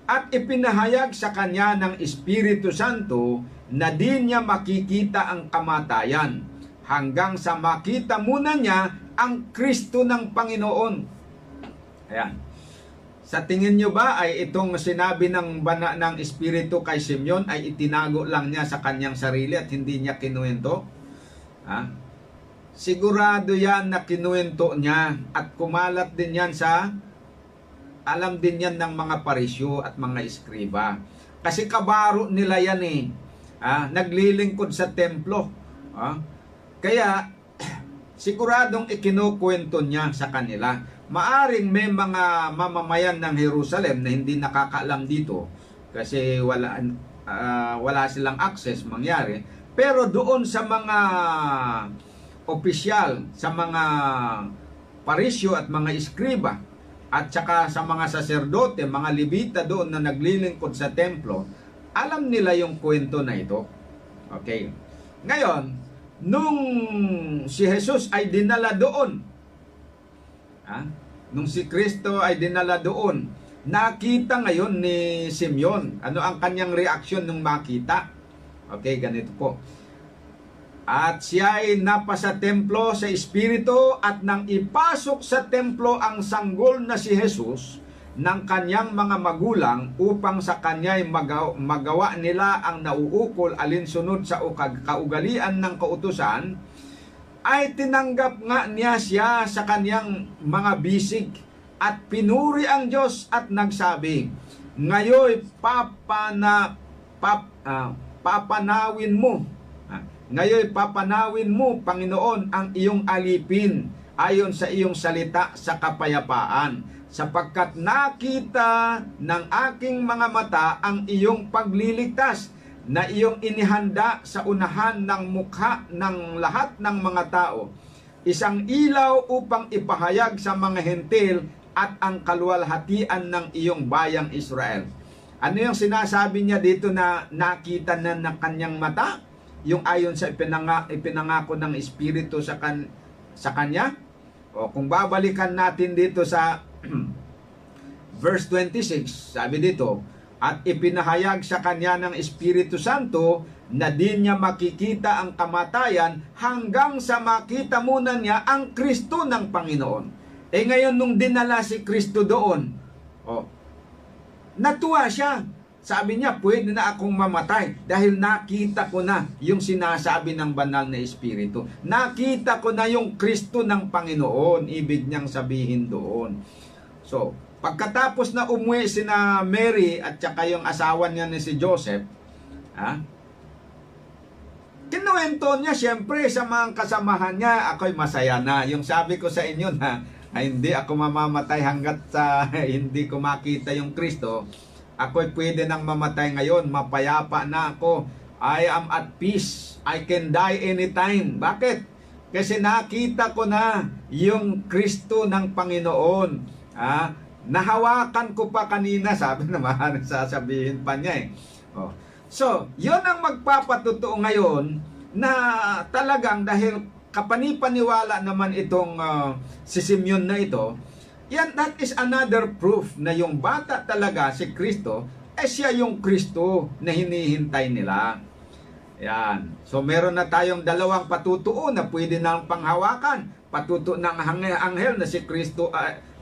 At ipinahayag sa kanya ng Espiritu Santo na di niya makikita ang kamatayan hanggang sa makita muna niya ang Kristo ng Panginoon. Ayan. Sa tingin nyo ba ay itong sinabi ng Espiritu kay Simeon ay itinago lang niya sa kanyang sarili at hindi niya kinuwento? Sigurado yan na kinuwento niya at kumalat din yan sa alam din yan ng mga parisyo at mga eskriba. Kasi kabaro nila yan eh. Naglilingkod sa templo. Kaya, siguradong ikinukwento niya sa kanila. Maaring may mga mamamayan ng Jerusalem na hindi nakakaalam dito kasi wala silang access mangyari. Pero doon sa mga opisyal, sa mga parisyo at mga eskriba, at saka sa mga saserdote, mga Levita doon na naglilingkod sa templo, alam nila yung kwento na ito. Okay. Ngayon, nung si Jesus ay dinala doon, nung si Kristo ay dinala doon, nakita ngayon ni Simeon. Ano ang kanyang reaksyon nung makita? Okay, ganito po. At siya ay napasa templo sa Espiritu, at nang ipasok sa templo ang sanggol na si Jesus ng kanyang mga magulang upang sa kanya'y magawa nila ang nauukol alinsunod sa kaugalian ng kautusan, ay tinanggap nga niya siya sa kanyang mga bisig at pinuri ang Diyos at nagsabi, ngayon papanawin mo, Panginoon, ang iyong alipin ayon sa iyong salita sa kapayapaan, sapagkat nakita ng aking mga mata ang iyong pagliligtas na iyong inihanda sa unahan ng mukha ng lahat ng mga tao, isang ilaw upang ipahayag sa mga hentil at ang kaluwalhatian ng iyong bayang Israel. Ano yung sinasabi niya dito na nakita na ng kanyang mata? Yung ayon sa ipinangako ng Espiritu sa kanya? O kung babalikan natin dito sa verse 26, sabi dito, at ipinahayag sa kanya ng Espiritu Santo na di niya makikita ang kamatayan hanggang sa makita muna niya ang Kristo ng Panginoon. Ngayon nung dinala si Kristo doon, natuwa siya. Sabi niya, pwede na akong mamatay dahil nakita ko na yung sinasabi ng banal na Espiritu. Nakita ko na yung Kristo ng Panginoon, ibig niyang sabihin doon. So, pagkatapos na umuwi sina Mary at saka yung asawa niya ni si Joseph, kinuwento niya siyempre sa mga kasamahan niya, ako'y masaya na. Yung sabi ko sa inyo na hindi ako mamamatay hanggat sa hindi ko makita yung Kristo, ako'y pwede nang mamatay ngayon, mapayapa na ako. I am at peace. I can die anytime. Bakit? Kasi nakita ko na yung Kristo ng Panginoon. Nahawakan ko pa kanina, sabi naman, sasabihin pa niya So, yun ang magpapatutuo ngayon na talagang dahil kapanipaniwala naman itong si Simeon na ito, that is another proof na yung bata talaga, si Kristo, siya yung Kristo na hinihintay nila. Yan. So, meron na tayong dalawang patutuo na pwede nang panghawakan. Patutuo ng anghel na si Kristo,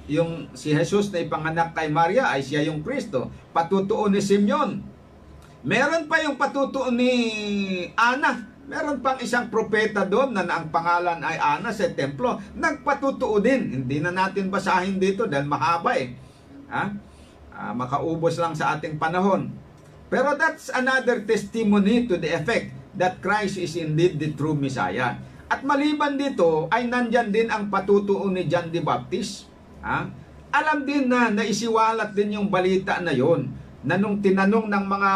yung si Jesus na ipanganak kay Maria ay siya yung Kristo. Patutuo ni Simeon. Meron pa yung patutuo ni Ana. Meron pang isang propeta doon na ang pangalan ay Ana sa templo. Nagpatutuo din. Hindi na natin basahin dito dahil mahaba makaubos lang sa ating panahon. Pero that's another testimony to the effect that Christ is indeed the true Messiah. At maliban dito ay nandyan din ang patutuo ni John the Baptist. Alam din na naisiwalat din yung balita na yon, na nung tinanong ng mga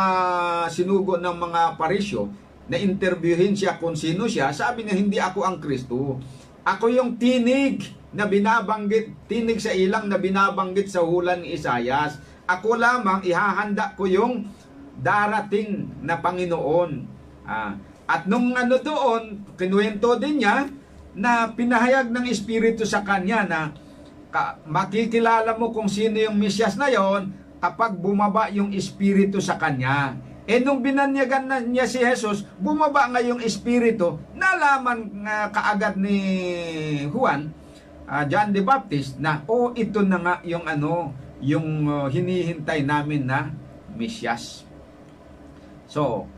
sinugo ng mga parisyo na interviewin siya kung sino siya, sabi niya, hindi ako ang Kristo. Ako yung tinig na binabanggit, tinig sa ilang na binabanggit sa hula ni Isayas. Ako lamang ihahanda ko yung darating na Panginoon. At nung doon, kinuwento din niya na pinahayag ng Espiritu sa kanya na makikilala mo kung sino yung Mesyas na yon kapag bumaba yung Espiritu sa kanya. Nung binanyagan na niya si Jesus, bumaba nga yung Espiritu, nalaman kaagad ni Juan, John the Baptist, na ito na nga yung yung hinihintay namin na Mesyas. So,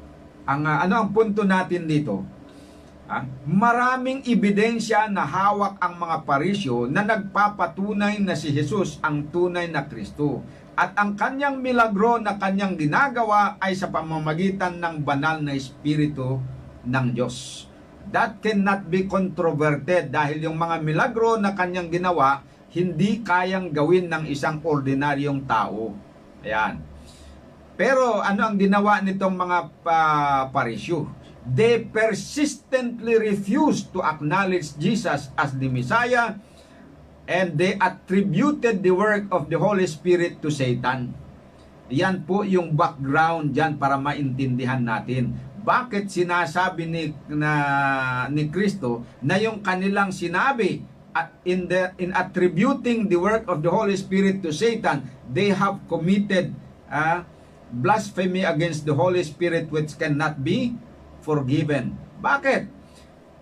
ang punto natin dito, Maraming ebidensya na hawak ang mga Parisyo na nagpapatunay na si Jesus ang tunay na Kristo. At ang kanyang milagro na kanyang ginagawa ay sa pamamagitan ng banal na Espiritu ng Diyos. That cannot be controverted dahil yung mga milagro na kanyang ginawa, hindi kayang gawin ng isang ordinaryong tao. Ayan. Pero ano ang ginawa nitong mga Parisyo? They persistently refused to acknowledge Jesus as the Messiah, and they attributed the work of the Holy Spirit to Satan. Yan po yung background dyan para maintindihan natin. Bakit sinasabi ni Kristo na yung kanilang sinabi in attributing the work of the Holy Spirit to Satan, they have committed blasphemy against the Holy Spirit which cannot be forgiven. Bakit?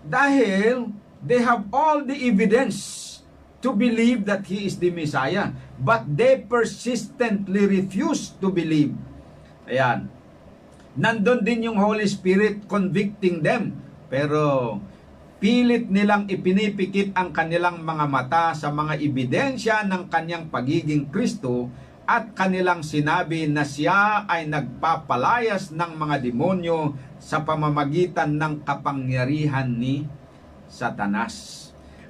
Dahil they have all the evidence to believe that He is the Messiah, but they persistently refuse to believe. Ayan. Nandun din yung Holy Spirit convicting them, pero pilit nilang ipinipikit ang kanilang mga mata sa mga ebidensya ng kanyang pagiging Kristo at kanilang sinabi na siya ay nagpapalayas ng mga demonyo sa pamamagitan ng kapangyarihan ni Satanas.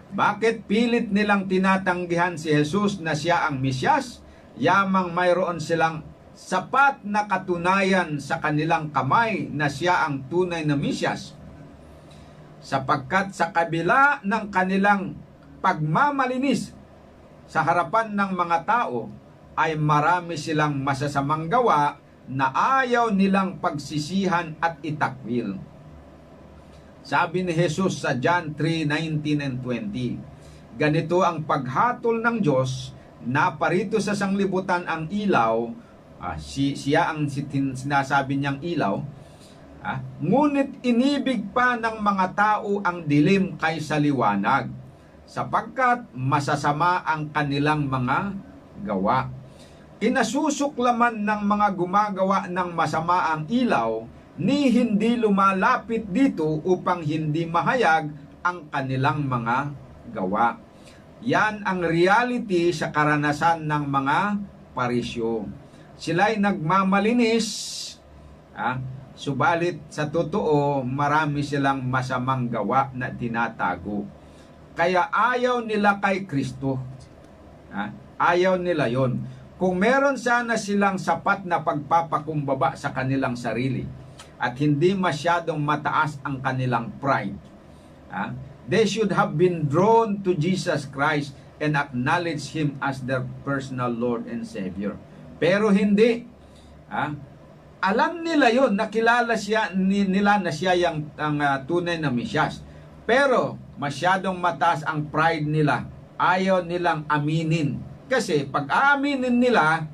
Bakit pilit nilang tinatanggihan si Jesus na siya ang Mesyas? Yamang mayroon silang sapat na katunayan sa kanilang kamay na siya ang tunay na Mesyas. Sapagkat sa kabila ng kanilang pagmamalinis sa harapan ng mga tao, ay marami silang masasamang gawa na ayaw nilang pagsisihan at itakwil. Sabi ni Jesus sa John 3:19 and 20, ganito ang paghatol ng Diyos, na parito sa sanglibutan ang ilaw, siya ang sinasabi niyang ilaw, ngunit inibig pa ng mga tao ang dilim kaysa liwanag, sapagkat masasama ang kanilang mga gawa. Kinasusuklaman ng mga gumagawa ng masama ang ilaw, ni hindi lumalapit dito upang hindi mahayag ang kanilang mga gawa. Yan ang reality sa karanasan ng mga Parisyo. Sila'y nagmamalinis, subalit sa totoo, marami silang masamang gawa na tinatago. Kaya ayaw nila kay Kristo. Ayaw nila yon. Kung meron sana silang sapat na pagpapakumbaba sa kanilang sarili at hindi masyadong mataas ang kanilang pride, they should have been drawn to Jesus Christ and acknowledge Him as their personal Lord and Savior. Pero hindi. Alam nila yon, nakilala nila na siya ang tunay na Mesyas. Pero masyadong mataas ang pride nila. Ayaw nilang aminin. Kasi pag aaminin nila,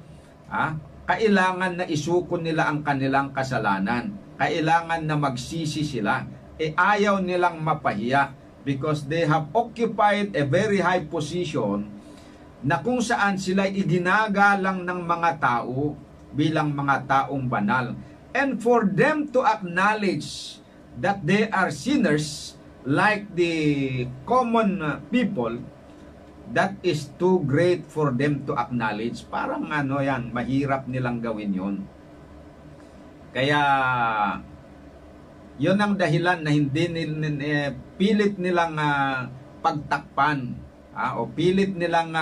kailangan na isuko nila ang kanilang kasalanan. Kailangan na magsisi sila. Ayaw nilang mapahiya because they have occupied a very high position na kung saan sila iginagalang ng mga tao bilang mga taong banal. And for them to acknowledge that they are sinners like the common people, that is too great for them to acknowledge. Parang mahirap nilang gawin yon. Kaya yon ang dahilan na hindi pilit nilang pagtakpan o pilit nilang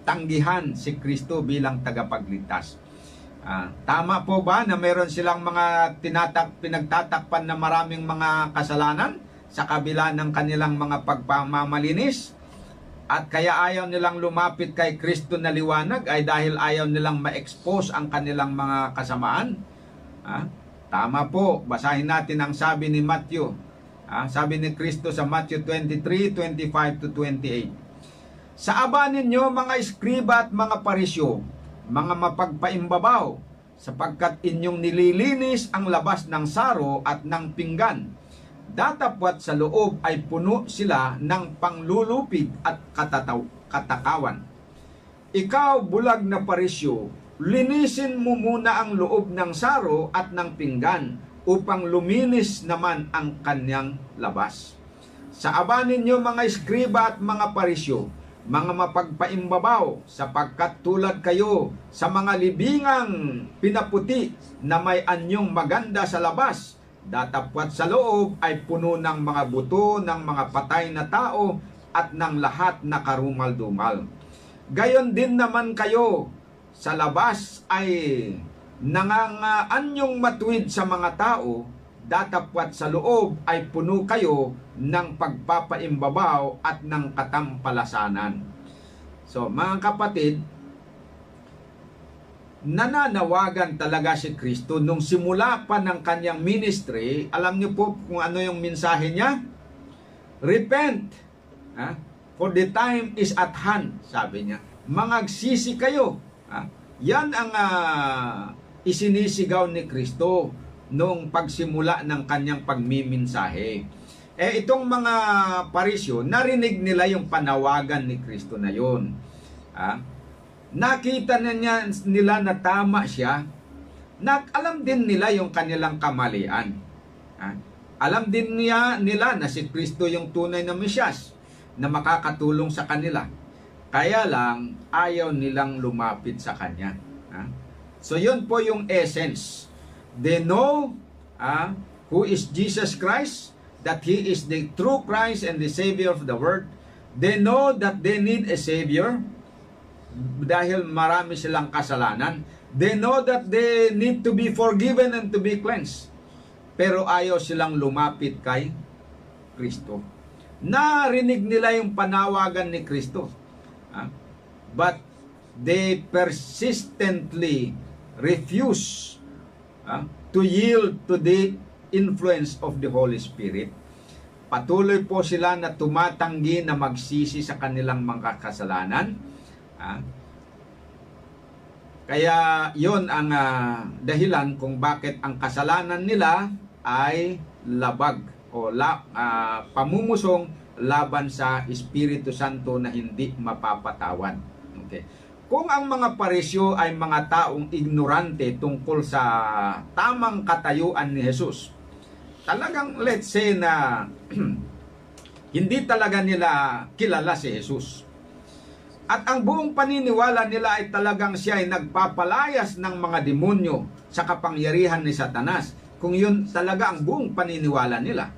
tanggihan si Kristo bilang tagapagligtas. Tama po ba na meron silang mga pinagtatakpan na maraming mga kasalanan sa kabila ng kanilang mga pagpamamalinis? At kaya ayaw nilang lumapit kay Kristo na liwanag ay dahil ayaw nilang ma-expose ang kanilang mga kasamaan? Tama po. Basahin natin ang sabi ni Matthew. Sabi ni Kristo sa Matthew 23:25-28. Sa aba ninyo mga eskriba at mga parisyo, mga mapagpaimbabaw, sapagkat inyong nililinis ang labas ng saro at ng pinggan. Datapwat sa loob ay puno sila ng panglulupig at katakawan. Ikaw, bulag na parisyo, linisin mo muna ang loob ng saro at ng pinggan, upang luminis naman ang kanyang labas. Sa aba ninyo mga eskriba at mga parisyo, mga mapagpaimbabaw, sapagkat tulad kayo sa mga libingang pinaputi na may anyong maganda sa labas, datapwat sa loob ay puno ng mga buto ng mga patay na tao at ng lahat na karumal-dumal. Gayon din naman kayo sa labas ay nangangaanyong matuwid sa mga tao, datapwat sa loob ay puno kayo ng pagpapaimbabaw at ng katampalasanan. So mga kapatid, nananawagan talaga si Kristo nung simula pa ng kanyang ministry. Alam niyo po kung ano yung mensahe niya? Repent, for the time is at hand, sabi niya. Mangagsisi kayo. Yan ang isinisigaw ni Kristo noong pagsimula ng kanyang pagmiminsahe. Itong mga parisyo, narinig nila yung panawagan ni Kristo na yun. Nakita nila na tama siya. Alam din nila yung kanilang kamalian. Alam din nila na si Kristo yung tunay na Mesyas na makakatulong sa kanila. Kaya lang, ayaw nilang lumapit sa Kanya. So yun po yung essence. They know who is Jesus Christ, that He is the true Christ and the Savior of the world. They know that they need a Savior dahil marami silang kasalanan. They know that they need to be forgiven and to be cleansed. Pero ayaw silang lumapit kay Kristo. Narinig nila yung panawagan ni Kristo. But they persistently refuse to yield to the influence of the Holy Spirit. Patuloy po sila na tumatanggi na magsisi sa kanilang mga kasalanan. Kaya yon ang dahilan kung bakit ang kasalanan nila ay labag o pamumusong laban sa Espiritu Santo na hindi mapapatawan. Okay. Kung ang mga parisyo ay mga taong ignorante tungkol sa tamang katayuan ni Jesus, talagang let's say na hindi talaga nila kilala si Jesus. At ang buong paniniwala nila ay talagang siya ay nagpapalayas ng mga demonyo sa kapangyarihan ni Satanas. Kung yun talaga ang buong paniniwala nila,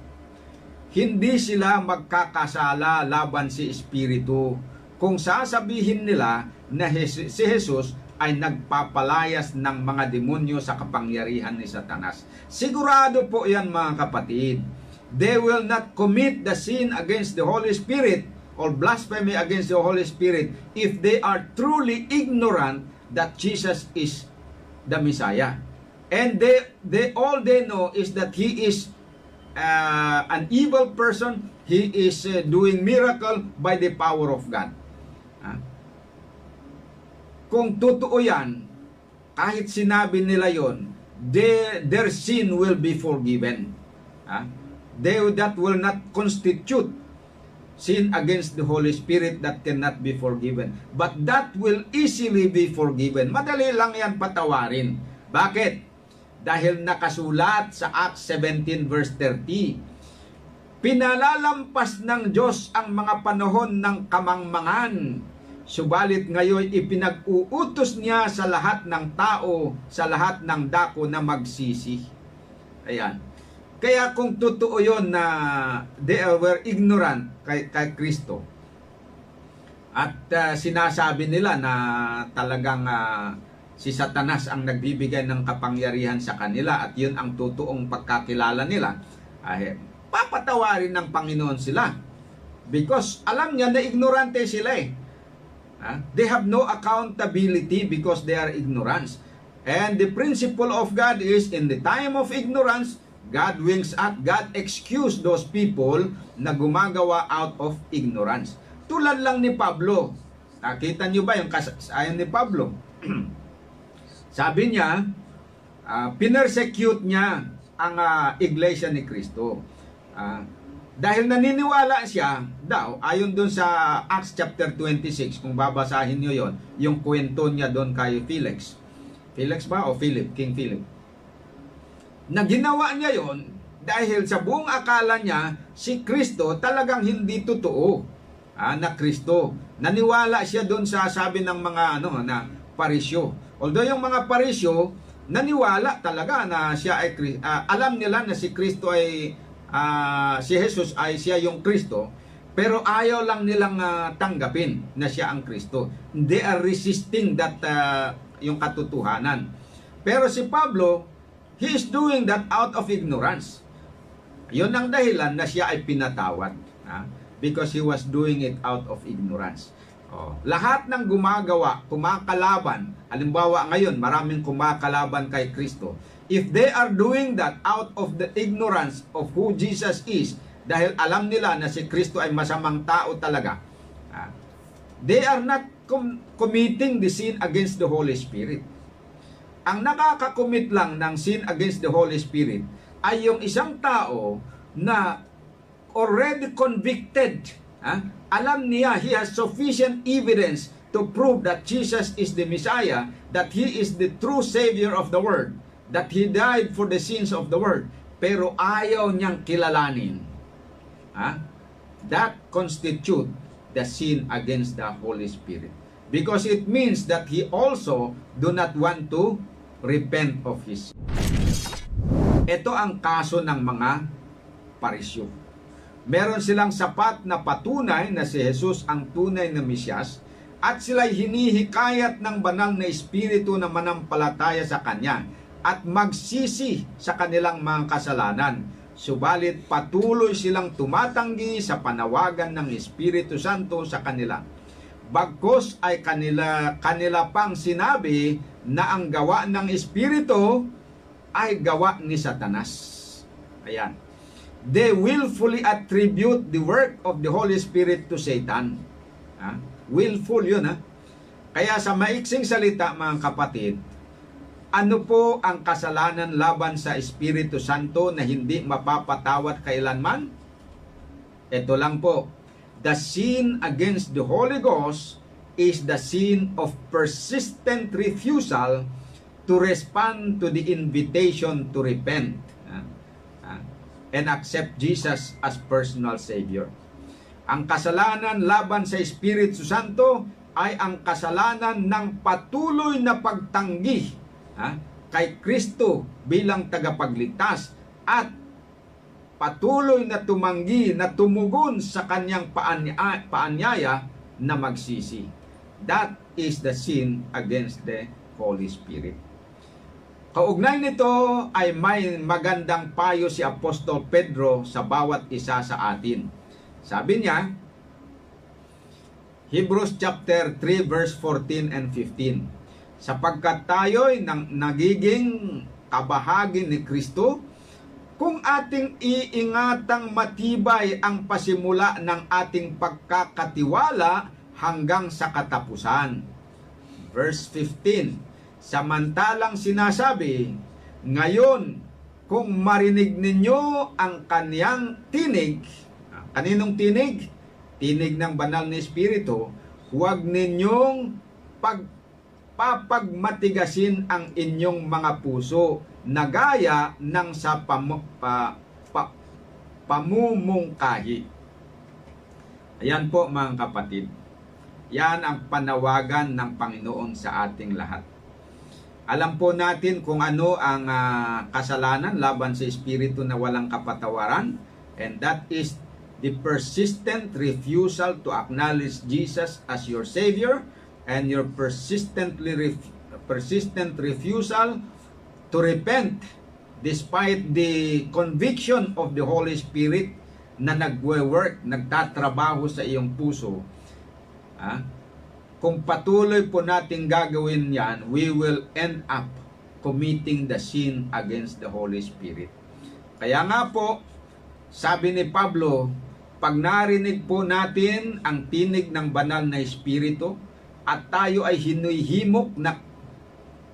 hindi sila magkakasala laban si Espiritu kung sasabihin nila na si Jesus ay nagpapalayas ng mga demonyo sa kapangyarihan ni Satanas. Sigurado po yan mga kapatid. They will not commit the sin against the Holy Spirit or blasphemy against the Holy Spirit if they are truly ignorant that Jesus is the Messiah. And all they know is that He is an evil person. He is doing miracle by the power of God. Kung totoo yan, kahit sinabi nila yon, their sin will be forgiven. That will not constitute sin against the Holy Spirit that cannot be forgiven. But that will easily be forgiven. Madali lang yan patawarin. Bakit? Dahil nakasulat sa Acts 17 verse 30. Pinalalampas ng Diyos ang mga panahon ng kamangmangan. Subalit ngayon ipinag-uutos niya sa lahat ng tao, sa lahat ng dako na magsisi. Ayan. Kaya kung totoo yun na they were ignorant kay Kristo, at sinasabi nila na talagang si Satanas ang nagbibigay ng kapangyarihan sa kanila at yun ang totoong pagkakilala nila, ay papatawarin ng Panginoon sila. Because alam niya na ignorante sila eh. They have no accountability because they are ignorance. And the principle of God is in the time of ignorance, God winks at, God excuse those people na gumagawa out of ignorance. Tulad lang ni Pablo. Nakita niyo ba yung kasasayan ni Pablo? Sabi niya, pinersecute niya ang iglesia ni Kristo. Dahil naniniwala siya daw, ayon dun sa Acts chapter 26, kung babasahin nyo yon, yung kwento niya doon kay Felix. Felix ba o Philip? King Philip. na ginawa niya yon dahil sa buong akala niya si Kristo talagang hindi totoo na Kristo. Naniwala siya doon sa sabi ng mga na Parisyo. Although yung mga Parisyo naniwala talaga na siya ay alam nila na si Kristo ay si Jesus ay siya yung Kristo, pero ayaw lang nilang tanggapin na siya ang Kristo. They are resisting that yung katotohanan. Pero si Pablo, he is doing that out of ignorance. Yun ang dahilan na siya ay pinatawad. Because he was doing it out of ignorance. Lahat ng gumagawa, kumakalaban, halimbawa ngayon, maraming kumakalaban kay Kristo. If they are doing that out of the ignorance of who Jesus is, dahil alam nila na si Kristo ay masamang tao talaga, they are not committing the sin against the Holy Spirit. Ang nakakakomit lang ng sin against the Holy Spirit ay yung isang tao na already convicted. Alam niya, he has sufficient evidence to prove that Jesus is the Messiah, that He is the true Savior of the world, that He died for the sins of the world, pero ayaw niyang kilalanin. That constitute the sin against the Holy Spirit. Because it means that he also do not want to repent of his sin. Ito ang kaso ng mga Parisyo. Meron silang sapat na patunay na si Jesus ang tunay na Mesyas at sila'y hinihikayat ng banal na Espiritu na manampalataya sa Kanya at magsisi sa kanilang mga kasalanan. Subalit patuloy silang tumatanggi sa panawagan ng Espiritu Santo sa kanila. Bagkus ay kanila pang sinabi na ang gawa ng Espiritu ay gawa ni Satanas. Ayan. They willfully attribute the work of the Holy Spirit to Satan. Willful yun. Kaya sa maiksing salita mga kapatid, ano po ang kasalanan laban sa Espiritu Santo na hindi mapapatawad kailanman? Ito lang po. The sin against the Holy Ghost is the sin of persistent refusal to respond to the invitation to repent and accept Jesus as personal Savior. Ang kasalanan laban sa Espiritu Santo ay ang kasalanan ng patuloy na pagtanggi kay Kristo bilang tagapagligtas at patuloy na tumanggi na tumugon sa kanyang paanyaya na magsisi. That is the sin against the Holy Spirit. Kaugnay nito ay may magandang payo si Apostol Pedro sa bawat isa sa atin. Sabi niya, Hebrews chapter 3 verse 14 and 15. Sapagkat tayo'y nagiging kabahagi ni Kristo, kung ating iingatang matibay ang pasimula ng ating pagkakatiwala hanggang sa katapusan. Verse 15. Samantalang sinasabi, ngayon, kung marinig ninyo ang kaniyang tinig, kaninong tinig? Tinig ng banal na Espiritu, huwag ninyong papagmatigasin ang inyong mga puso na gaya ng sa pamumungkahi. Ayan po mga kapatid. Yan ang panawagan ng Panginoon sa ating lahat. Alam po natin kung ano ang kasalanan laban sa Espiritu na walang kapatawaran, and that is the persistent refusal to acknowledge Jesus as your Savior and your persistent refusal to repent despite the conviction of the Holy Spirit na nagwe-work, nagtatrabaho sa iyong puso. Kung patuloy po natin gagawin yan, we will end up committing the sin against the Holy Spirit. Kaya nga po, sabi ni Pablo, pag narinig po natin ang tinig ng banal na Espiritu at tayo ay hinihimok na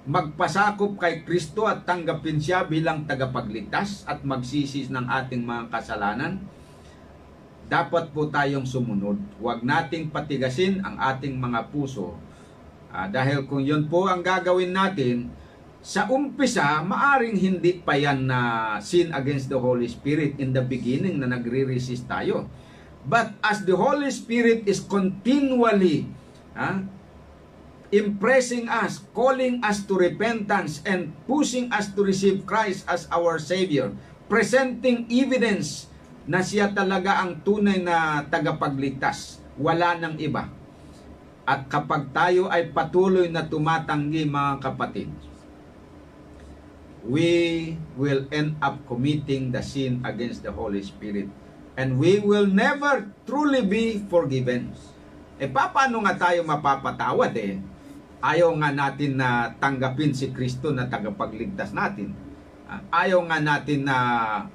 magpasakop kay Kristo at tanggapin siya bilang tagapagligtas at magsisi ng ating mga kasalanan, dapat po tayong sumunod. Huwag nating patigasin ang ating mga puso. Dahil kung yun po ang gagawin natin, Sa umpisa, maaring hindi pa yan na sin against the Holy Spirit in the beginning na nagre-resist tayo. But as the Holy Spirit is continually impressing us, calling us to repentance, and pushing us to receive Christ as our Savior, presenting evidence na siya talaga ang tunay na tagapagligtas, wala nang iba. At kapag tayo ay patuloy na tumatanggi, mga kapatid, we will end up committing the sin against the Holy Spirit. And we will never truly be forgiven. Paano nga tayo mapapatawad Ayaw nga natin na tanggapin si Kristo na tagapagligtas natin. Ayaw nga natin na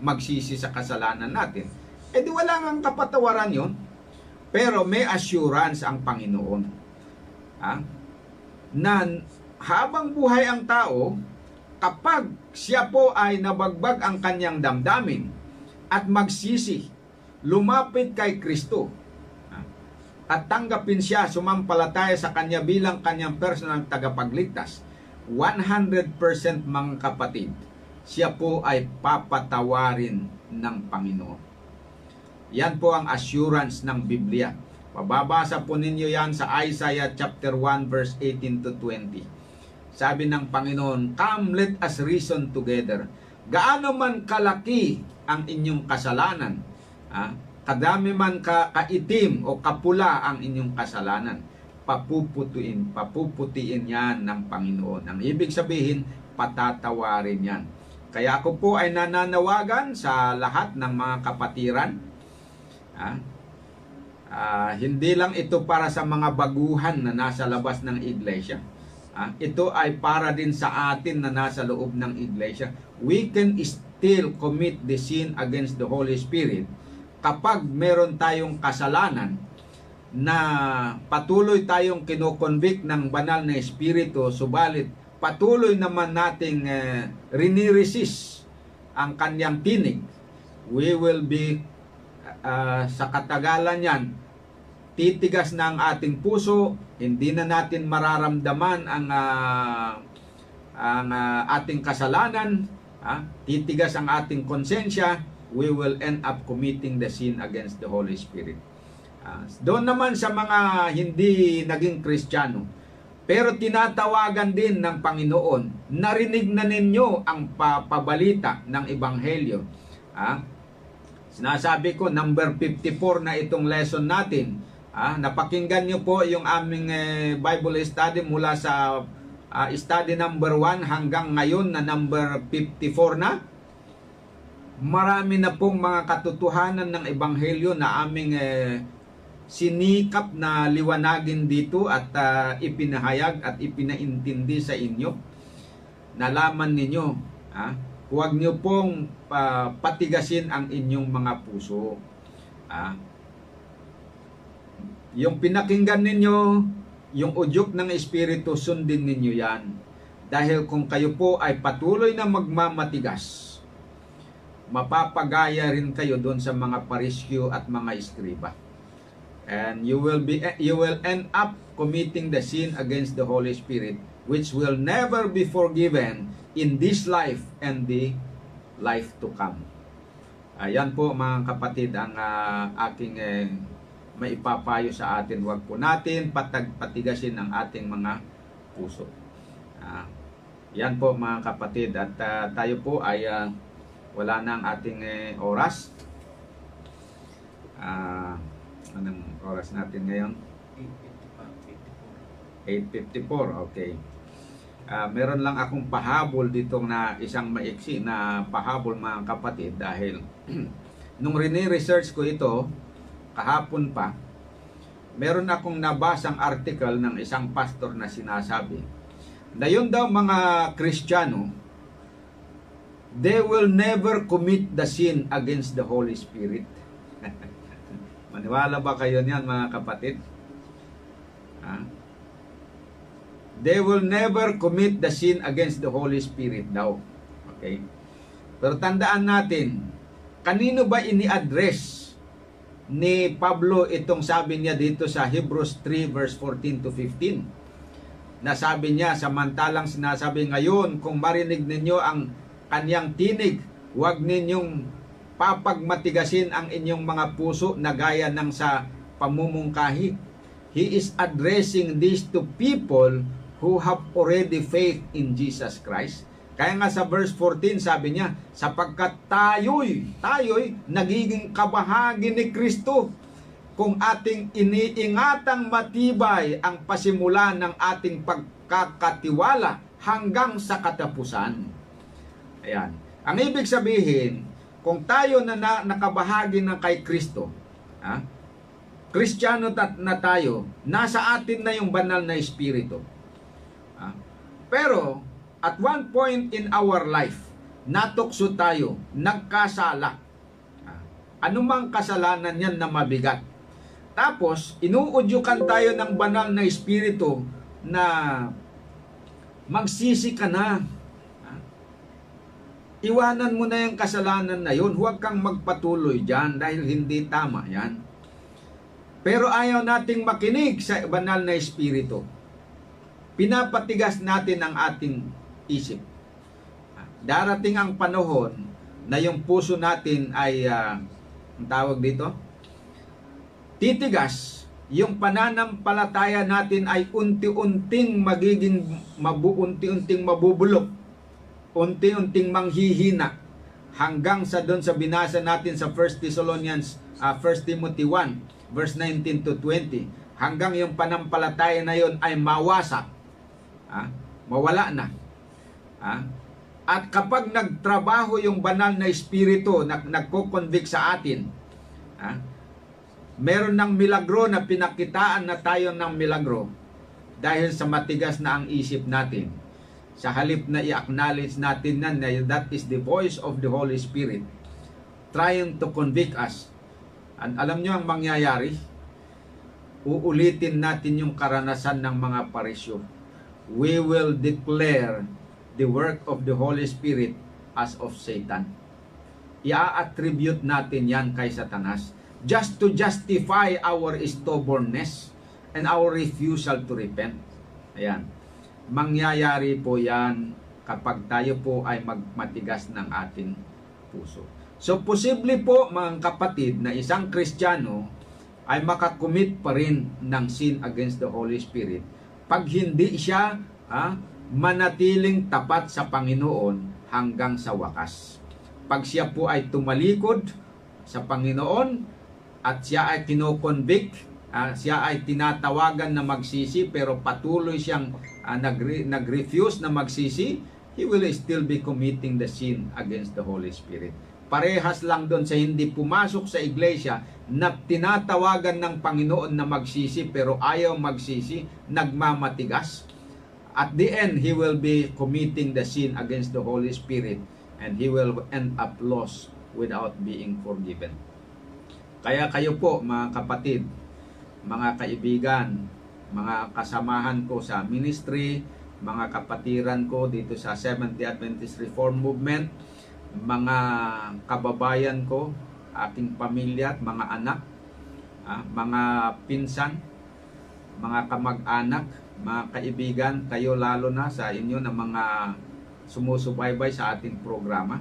magsisi sa kasalanan natin. Di wala nga kapatawaran yon. Pero may assurance ang Panginoon. Na habang buhay ang tao, kapag siya po ay nabagbag ang kanyang damdamin at magsisi, lumapit kay Kristo at tanggapin siya, sumampalataya sa kanya bilang kanyang personal tagapagligtas, 100% mga kapatid, siya po ay papatawarin ng Panginoon. Yan po ang assurance ng Biblia. Mababasa po ninyo yan sa Isaiah chapter 1 verse 18 to 20. Sabi ng Panginoon, "Come, let us reason together. Gaano man kalaki ang inyong kasalanan, kadami man kaitim o kapula ang inyong kasalanan, papuputiin yan ng Panginoon." Ang ibig sabihin, patatawarin yan. Kaya ako po ay nananawagan sa lahat ng mga kapatiran. Hindi lang ito para sa mga baguhan na nasa labas ng iglesia. Ito ay para din sa atin na nasa loob ng iglesia. We can still commit the sin against the Holy Spirit kapag meron tayong kasalanan na patuloy tayong kinoconvict ng banal na espiritu, subalit patuloy naman nating riniresist ang kanyang tinig. We will be sa katagalan yan, titigas na ang ating puso, hindi na natin mararamdaman ang ating kasalanan, titigas ang ating konsensya, we will end up committing the sin against the Holy Spirit. Doon naman sa mga hindi naging Kristiyano, pero tinatawagan din ng Panginoon, narinig na ninyo ang pabalita ng Ebanghelyo. Sinasabi ko, number 54 na itong lesson natin. Napakinggan nyo po yung aming Bible study mula sa study number 1 hanggang ngayon na number 54 na. Marami na pong mga katotohanan ng Ebanghelyo na aming sinikap na liwanagin dito at ipinahayag at ipinaintindi sa inyo. Nalaman ninyo. Huwag nyo pong patigasin ang inyong mga puso. Yung pinakinggan ninyo, yung udyok ng Espiritu, sundin ninyo yan. Dahil kung kayo po ay patuloy na magmamatigas, mapapagaya rin kayo doon sa mga parisyo at mga eskriba. And you will end up committing the sin against the Holy Spirit, which will never be forgiven in this life and the life to come. Ayan po mga kapatid ang aking maipapayo sa atin. Huwag po natin patigasin ang ating mga puso. Yan po mga kapatid. At tayo po ay wala na ang ating oras. Anong oras natin ngayon? 8:54. Okay. Meron lang akong pahabol dito na isang maiksi na pahabol mga kapatid dahil nung rini-research ko ito kahapon pa, meron akong nabasang article ng isang pastor na sinasabi na yun daw mga Kristiyano, they will never commit the sin against the Holy Spirit. Maniwala ba kayo niyan mga kapatid? They will never commit the sin against the Holy Spirit daw. Okay? Pero tandaan natin, kanino ba ini-address ni Pablo itong sabi niya dito sa Hebrews 3 verse 14 to 15? Nasabi niya, samantalang sinasabi ngayon, kung marinig ninyo ang kanyang tinig, huwag ninyong papagmatigasin ang inyong mga puso na gaya ng sa pamumungkahi. He is addressing this to people who have already faith in Jesus Christ. Kaya nga sa verse 14 sabi niya, sapagkat tayo'y nagiging kabahagi ni Kristo kung ating iniingatang matibay ang pasimula ng ating pagkakatiwala hanggang sa katapusan. Ayan. Ang ibig sabihin, kung tayo na nakabahagi ng kay Kristo, Kristiyano na tayo, nasa atin na yung banal na Espiritu. Pero, at one point in our life, natukso tayo, nagkasala. Anumang kasalanan yan na mabigat. Tapos, inuudyukan tayo ng banal na Espiritu na magsisi ka na. Iwanan mo na yung kasalanan na yun. Huwag kang magpatuloy dyan dahil hindi tama yan. Pero ayaw nating makinig sa banal na Espiritu. Pinapatigas natin ang ating isip. Darating ang panahon na yung puso natin ay, ang tawag dito, titigas. Yung pananampalataya natin ay unti-unting mabubulok, unti-unting manghihina, hanggang sa doon sa binasa natin sa 1 Timothy 1, verse 19 to 20, hanggang yung panampalataya na yon ay mawasak, mawala na. At kapag nagtrabaho yung banal na Espiritu, nagko-convict sa atin, meron ng milagro na pinakitaan na tayo ng milagro dahil sa matigas na ang isip natin. Sa halip na i-acknowledge natin na that is the voice of the Holy Spirit trying to convict us. Alam nyo ang mangyayari? Uulitin natin yung karanasan ng mga parisyo. We will declare the work of the Holy Spirit as of Satan. I-attribute natin yan kay Satanas just to justify our stubbornness and our refusal to repent. Ayan. Mangyayari po yan kapag tayo po ay magmatigas ng ating puso. So, posible po mga kapatid na isang Kristiyano ay makakommit pa rin ng sin against the Holy Spirit pag hindi siya manatiling tapat sa Panginoon hanggang sa wakas. Pag siya po ay tumalikod sa Panginoon at siya ay kinoconvict, siya ay tinatawagan na magsisi pero patuloy siyang nag-refuse na magsisi, he will still be committing the sin against the Holy Spirit. Parehas lang doon sa hindi pumasok sa iglesia na tinatawagan ng Panginoon na magsisi pero ayaw magsisi, nagmamatigas. At the end, he will be committing the sin against the Holy Spirit and he will end up lost without being forgiven. Kaya kayo po mga kapatid, mga kaibigan, mga kasamahan ko sa ministry, mga kapatiran ko dito sa Seventh-day Adventist Reform Movement, mga kababayan ko, aking pamilya at mga anak, mga pinsan, mga kamag-anak, mga kaibigan, kayo lalo na sa inyo na mga sumusubaybay sa ating programa.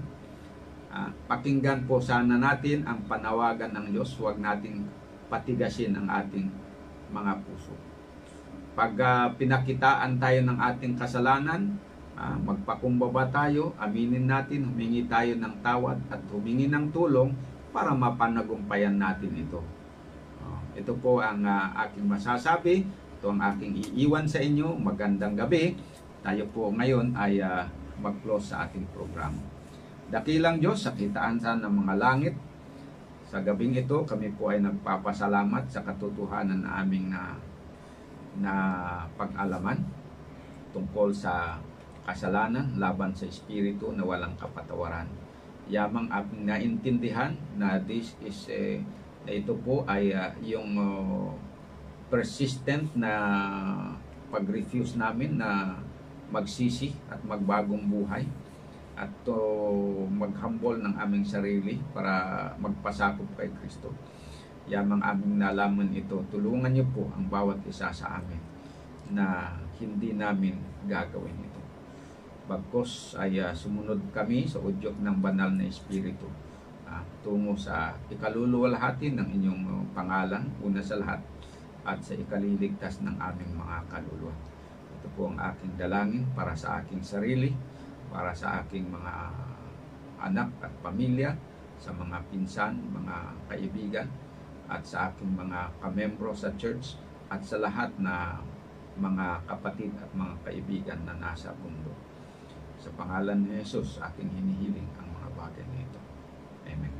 Pakinggan po sana natin ang panawagan ng Diyos. Huwag nating patigasin ang ating mga puso. Pag pinakitaan tayo ng ating kasalanan, magpakumbaba tayo, aminin natin, humingi tayo ng tawad at humingi ng tulong para mapanagumpayan natin ito. Ito po ang aking masasabi. Ito ang aking iiwan sa inyo. Magandang gabi. Tayo po ngayon ay mag-close sa ating programa. Dakilang Diyos, sa kitaasan ng mga langit, sa gabing ito, kami po ay nagpapasalamat sa katotohanan na aming na pag-alaman tungkol sa kasalanan laban sa Espiritu na walang kapatawaran. Yamang aming naintindihan na this is na ito po ay yung persistent na pag-refuse namin na magsisi at magbagong buhay at maghambol ng aming sarili para magpasakop kay Kristo. Yamang aming nalaman ito, tulungan niyo po ang bawat isa sa amin na hindi namin gagawin ito. Bagkus ay sumunod kami sa udyok ng banal na Espiritu tungo sa ikaluluwalhati ng inyong pangalan, una sa lahat, at sa ikaliligtas ng aming mga kaluluwa. Ito po ang aking dalangin para sa aking sarili, para sa aking mga anak at pamilya, sa mga pinsan, mga kaibigan, at sa aking mga kamembro sa church, at sa lahat na mga kapatid at mga kaibigan na nasa mundo. Sa pangalan ni Jesus, aking hinihiling ang mga bagay na ito. Amen.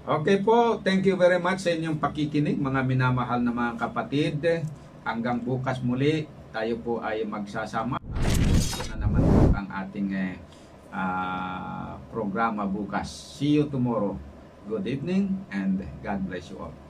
Okay po, thank you very much sa inyong pakikinig, mga minamahal na mga kapatid. Hanggang bukas muli, tayo po ay magsasama. Ito na naman po ang ating programa bukas. See you tomorrow. Good evening and God bless you all.